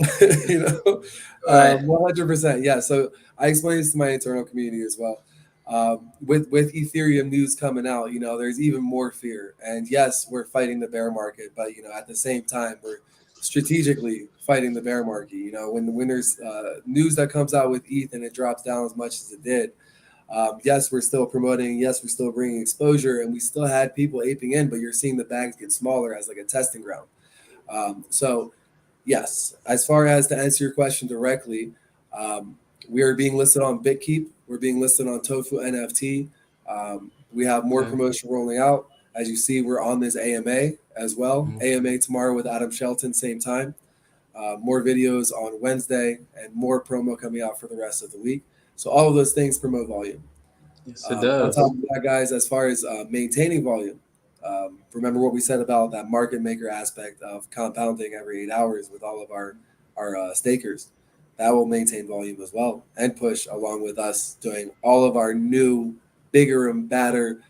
100%. Yeah. So I explained this to my internal community as well. With Ethereum news coming out, there's even more fear. And yes, we're fighting the bear market, but at the same time, we're strategically fighting the bear market. When there's news that comes out with ETH and it drops down as much as it did, yes, we're still promoting. Yes, we're still bringing exposure, and we still had people aping in. But you're seeing the bags get smaller as like a testing ground. So, yes, as far as to answer your question directly, we are being listed on BitKeep. We're being listed on Tofu NFT. We have more promotion rolling out. As you see, we're on this AMA as well. AMA tomorrow with Adam Shelton, same time. More videos on Wednesday and more promo coming out for the rest of the week. So all of those things promote volume. Yes, it does. On top of that, guys, as far as maintaining volume, remember what we said about that market maker aspect of compounding every 8 hours with all of our stakers. That will maintain volume as well and push along with us doing all of our new, bigger and badder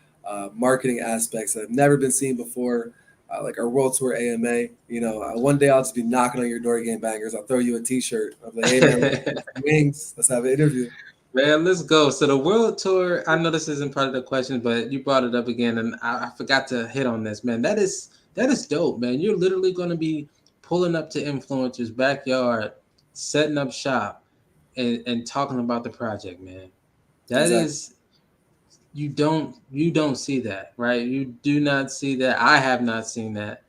marketing aspects that have never been seen before, like our World Tour AMA. One day I'll just be knocking on your door, game bangers. I'll throw you a T-shirt. I'll be like, hey man, wings. Let's have an interview. Man, let's go. So the World Tour, I know this isn't part of the question, but you brought it up again, and I forgot to hit on this, man. That is dope, man. You're literally going to be pulling up to influencers' backyard, setting up shop, and talking about the project, man. That is, you don't see that, right? You do not see that. I have not seen that.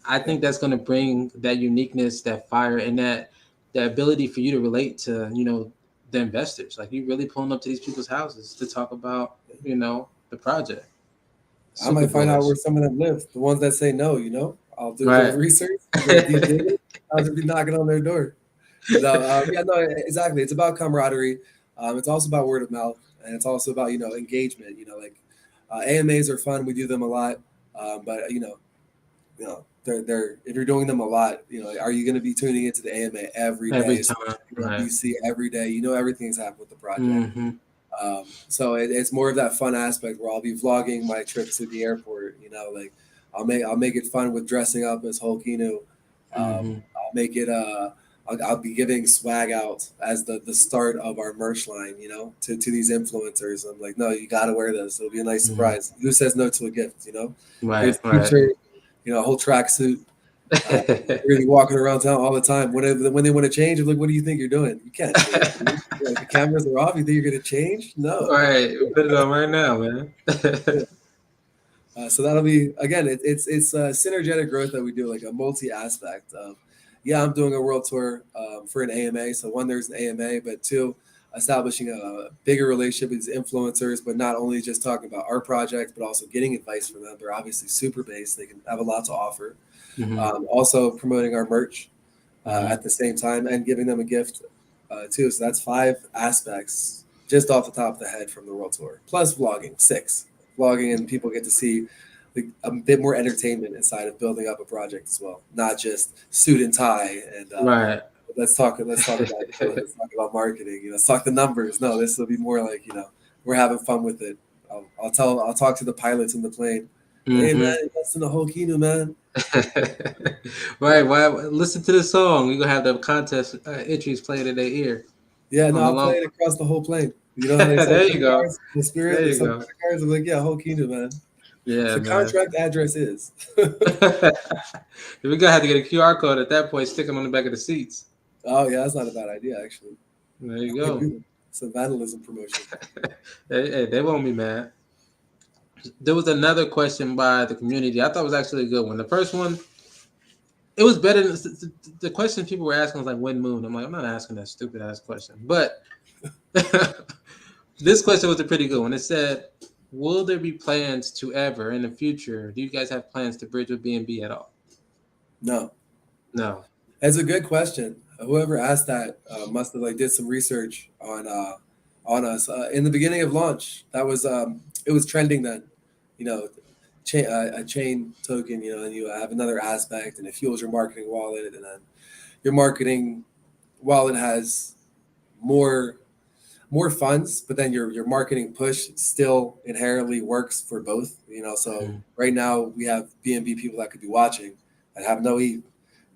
I think that's going to bring that uniqueness, that fire, and that the ability for you to relate to, the investors. Like, you really pulling up to these people's houses to talk about, the project. I might find out where some of them live. The ones that say no, I'll do a little research. I'll just be knocking on their door. Exactly. It's about camaraderie. It's also about word of mouth, and it's also about engagement. AMAs are fun. We do them a lot, but they're if you're doing them a lot, are you going to be tuning into the AMA every day? Every time, right. You see every day. Everything's happening with the project. So it's more of that fun aspect where I'll be vlogging my trip to the airport. I'll make it fun with dressing up as Hulk Inu. I'll make it. I'll be giving swag out as the start of our merch line. To these influencers. I'm like, no, you got to wear this. It'll be a nice surprise. Who says no to a gift? Right. T-shirt, a whole tracksuit. We're gonna be walking around town all the time. When they want to change, I'm like, what do you think you're doing? You can't change. The cameras are off. You think you're gonna change? No. Right. Put it on right now, man. So that'll be, again, it's synergetic growth that we do, like a multi-aspect of, I'm doing a world tour for an AMA. So one, there's an AMA, but two, establishing a bigger relationship with these influencers, but not only just talking about our project, but also getting advice from them. They're obviously super based. They can have a lot to offer. Also promoting our merch at the same time and giving them a gift too. So that's 5 aspects just off the top of the head from the World Tour. Plus vlogging, 6. Vlogging, and people get to see a bit more entertainment inside of building up a project as well, not just suit and tie and Right. let's talk about marketing. Let's talk the numbers. No, this will be more like we're having fun with it. I'll talk to the pilots in the plane. Hey man, listen to Hulk Inu, man. Right. Well, listen to the song. You're gonna have the contest entries played in their ear. Yeah, no, I'll play it across the whole plane. You know how they there you go. cards, the Spirit, there you some go. cards are like, yeah, Hulk Inu, man. Yeah, the contract address is. We're gonna have to get a QR code at that point, stick them on the back of the seats. Oh yeah, that's not a bad idea actually. There you go. It's a vandalism promotion. Hey, they won't be mad. There was another question by the community. I thought it was actually a good one. The first one, it was better than the question people were asking was like when moon. I'm like, I'm not asking that stupid ass question. But this question was a pretty good one. It said, will there be plans to ever in the future? Do you guys have plans to bridge with BNB at all? No. That's a good question. Whoever asked that must have did some research on us in the beginning of launch. That was it was trending then. A chain token. And you have another aspect, and it fuels your marketing wallet, and then your marketing wallet has more funds, but then your marketing push still inherently works for both. So right now we have BNB people that could be watching that have no ETH,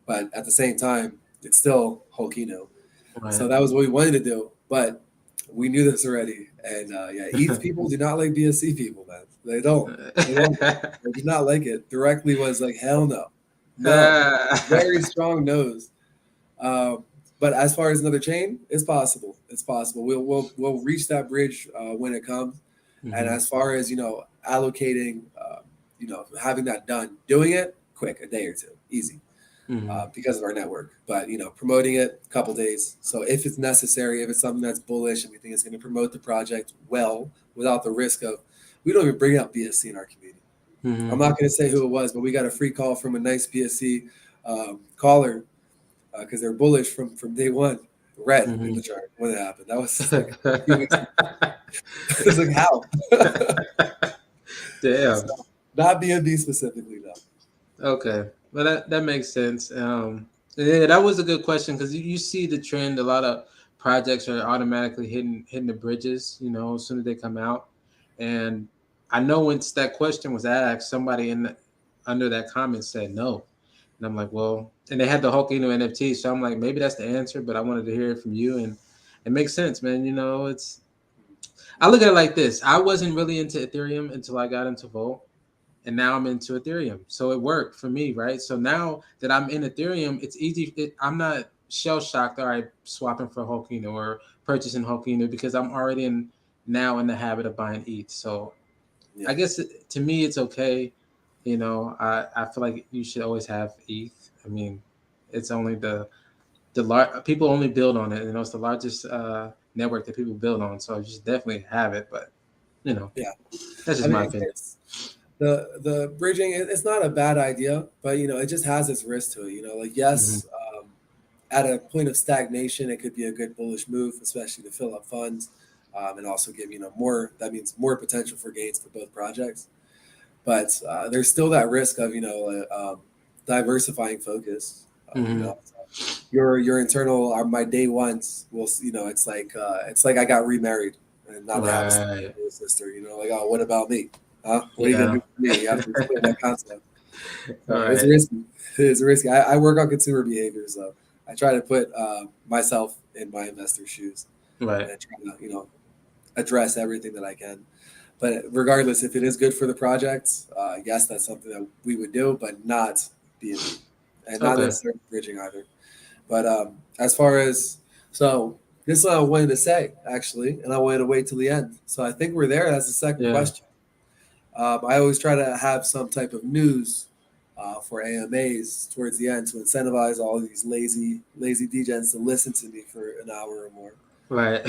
but at the same time it's still Hulk Inu. Right. So that was what we wanted to do, but we knew this already. And ETH people do not like BSC people, man. They don't. They do not like it. Directly was like, hell no. Very strong no's. But as far as another chain, it's possible. We'll reach that bridge when it comes. And as far as allocating, having that done, doing it quick, a day or two, easy, because of our network. But promoting it a couple days. So if it's necessary, if it's something that's bullish and we think it's going to promote the project well, without the risk of, we don't even bring up BSC in our community. I'm not going to say who it was, but we got a free call from a nice BSC caller. Because they're bullish from day one, red in the chart when it happened. That was like a few weeks ago. It was like, how? Damn. So, not BNB specifically, though. Okay. Well, that makes sense. Yeah, that was a good question because you see the trend. A lot of projects are automatically hitting the bridges, as soon as they come out. And I know once that question was asked, somebody under that comment said no. And I'm like, well, and they had the Hulk Inu NFT, so I'm like, maybe that's the answer, but I wanted to hear it from you, and it makes sense, man. I look at it like this: I wasn't really into Ethereum until I got into Volt, and now I'm into Ethereum, so it worked for me, right? So now that I'm in Ethereum, it's easy. I'm not shell shocked. All right, swapping for Hulk Inu or purchasing Hulk Inu because I'm already in the habit of buying ETH. So I guess to me, it's okay. I feel like you should always have ETH. I mean, it's only the people only build on it. It's the largest network that people build on. So you should definitely have it. But that's just my opinion. The bridging, it's not a bad idea, but it just has its risk to it. At a point of stagnation, it could be a good bullish move, especially to fill up funds, and also give more. That means more potential for gains for both projects. But there's still that risk of diversifying focus. Your internal my day ones will it's like I got remarried and now they have a sister. Oh, what about me? Huh? What are you gonna do for me? You have to explain that concept. It's risky. It's risky. I work on consumer behavior, so I try to put myself in my investor's shoes, right? And try to address everything that I can. But regardless, if it is good for the project, yes, that's something that we would do, but not BNB and not necessarily bridging either. But as far as this is what I wanted to say actually, and I wanted to wait till the end. So I think we're there. That's the second question. I always try to have some type of news for AMAs towards the end to incentivize all of these lazy degens to listen to me for an hour or more. Right.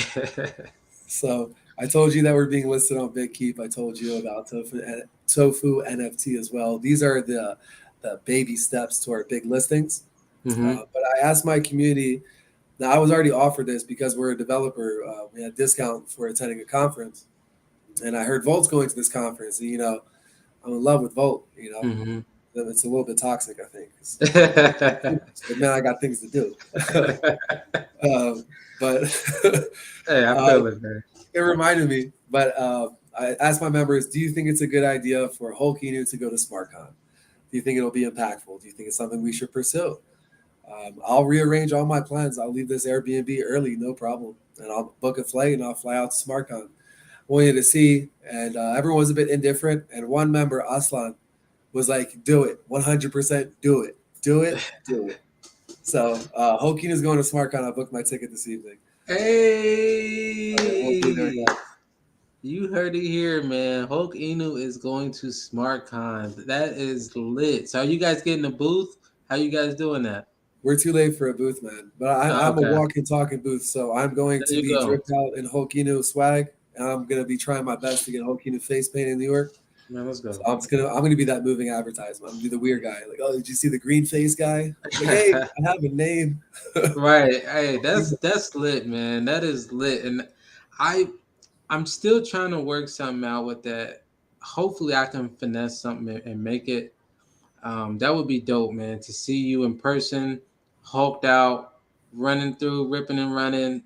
So I told you that we're being listed on BitKeep. I told you about Tofu NFT as well. These are the the baby steps to our big listings. Mm-hmm. But I asked my community. Now I was already offered this because we're a developer. We had a discount for attending a conference, and I heard Volt's going to this conference. And, I'm in love with Volt. Mm-hmm. It's a little bit toxic, I think. But man, I got things to do. But Hey, I feel it, man. it reminded me. But I asked my members, do you think it's a good idea for Hulk Inu to go to SmartCon? Do you think it'll be impactful? Do you think it's something we should pursue? I'll rearrange all my plans. I'll leave this Airbnb early, no problem. And I'll book a flight and I'll fly out to SmartCon. Wanted to see, and everyone was a bit indifferent. And one member, Aslan, was like, do it, 100% do it. Do it. So Hulk Inu is going to SmartCon. I booked my ticket this evening. Hey, We'll be there, yeah. you heard it here, man. Hulk Inu is going to SmartCon. That is lit. So are you guys getting a booth? How you guys doing that? We're too late for a booth, man. But I'm a walking, talking booth, so I'm going to be dripped out in Hulk Inu swag, and I'm gonna be trying my best to get Hulk Inu face paint in New York. Man, let's go. So I'm gonna be that moving advertisement. I'm gonna be the weird guy. Like, oh, did you see the green face guy? Like, hey, I have a name. Right. Hey, that's lit, man. That is lit, and I'm still trying to work something out with that. Hopefully, I can finesse something and make it. That would be dope, man. To see you in person, hulked out, running through, ripping and running.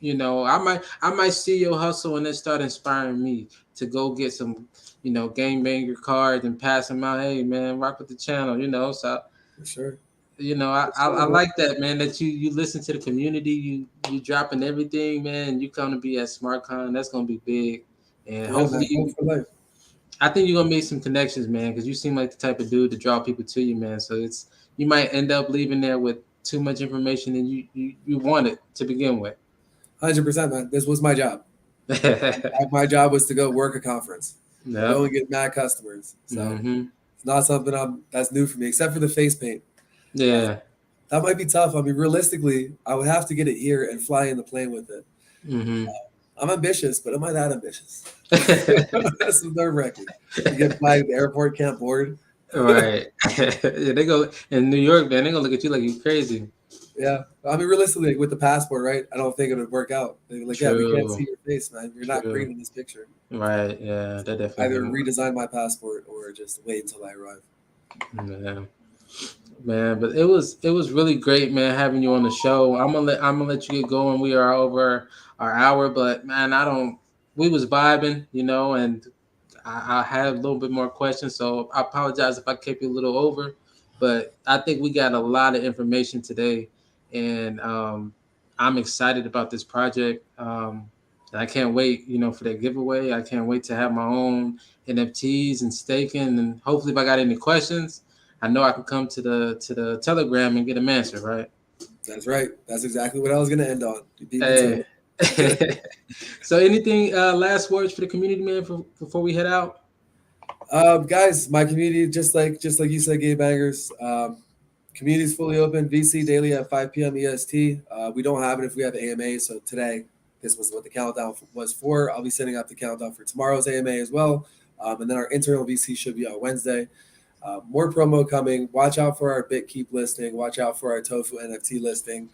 I might see your hustle and then start inspiring me to go get some, game banger cards and pass them out. Hey, man, rock with the channel. So For sure. I like that, man. That you listen to the community. You dropping everything, man. You come to be at SmartCon. That's gonna be big, and hopefully I think you're gonna make some connections, man, because you seem like the type of dude to draw people to you, man. So you might end up leaving there with too much information than you wanted to begin with. 100%, man. This was my job. My job was to go work a conference, go and get mad customers. So it's not something that's new for me, except for the face paint. Yeah, that might be tough. I mean, realistically, I would have to get it here and fly in the plane with it. I'm ambitious, but am I that ambitious? That's nerve-wracking. You get flagged at the airport, can't board. Right. Yeah, they go in New York, man. They gonna look at you like you crazy. Yeah, I mean, realistically, with the passport, right? I don't think it would work out. They're like, yeah, we can't see your face, man. You're not green in this picture. Right. Yeah, that definitely. Either redesign my passport or just wait until I arrive. Yeah. Man, but it was really great, man, having you on the show. I'm gonna let you get going. We are over our hour, but man, we was vibing, and I had a little bit more questions, so I apologize if I kept you a little over, but I think we got a lot of information today, and I'm excited about this project. And I can't wait, for that giveaway. I can't wait to have my own NFTs and staking, and hopefully, if I got any questions, I know I can come to the Telegram and get them answered, right? That's right. That's exactly what I was gonna end on. Hey. So, anything last words for the community, man, before we head out? Guys, my community, just like you said, Gay Bangers. Community is fully open. VC daily at 5 p.m. EST. We don't have it if we have AMA. So today, this was what the countdown was for. I'll be setting up the countdown for tomorrow's AMA as well. And then our internal VC should be on Wednesday. More promo coming. Watch out for our BitKeep listing. Watch out for our Tofu NFT listing.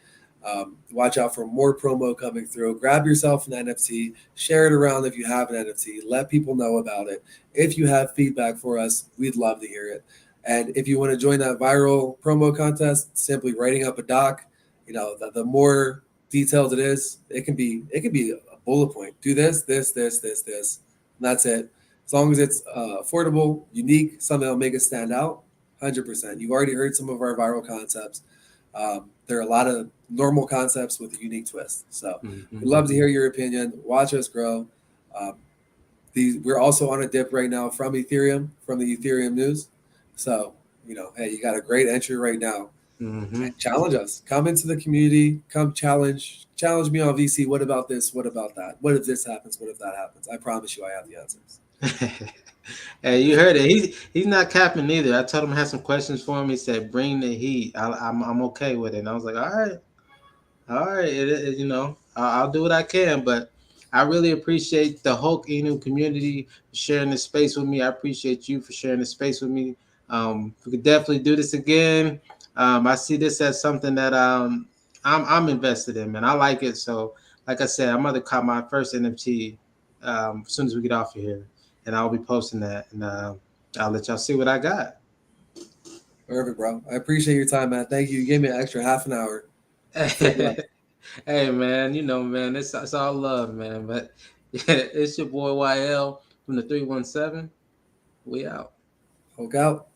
Watch out for more promo coming through. Grab yourself an NFT. Share it around if you have an NFT. Let people know about it. If you have feedback for us, we'd love to hear it. And if you want to join that viral promo contest, simply writing up a doc. The more detailed it is, it can be a bullet point. Do this, this, this, this, this. And that's it. As long as it's affordable, unique, something that'll make us stand out, 100%. You've already heard some of our viral concepts. There are a lot of normal concepts with a unique twist. So we'd love to hear your opinion. Watch us grow. We're also on a dip right now from Ethereum, from the Ethereum news. So, hey, you got a great entry right now. Challenge us. Come into the community. Come challenge me on VC. What about this? What about that? What if this happens? What if that happens? I promise you I have the answers. Hey, you heard it. He's not capping either. I told him I had some questions for him. He said, "Bring the heat." I'm okay with it. And I was like, "All right." I'll do what I can. But I really appreciate the Hulk Inu community for sharing this space with me. I appreciate you for sharing this space with me. We could definitely do this again. I see this as something that I'm invested in, man. I like it. So, like I said, I'm gonna cop my first NFT as soon as we get off of here, and I'll be posting that, and I'll let y'all see what I got. Perfect, bro. I appreciate your time, man. Thank you. You gave me an extra half an hour. Hey, man, man, it's all love, man. But yeah, it's your boy YL from the 317. We out. Hulk out.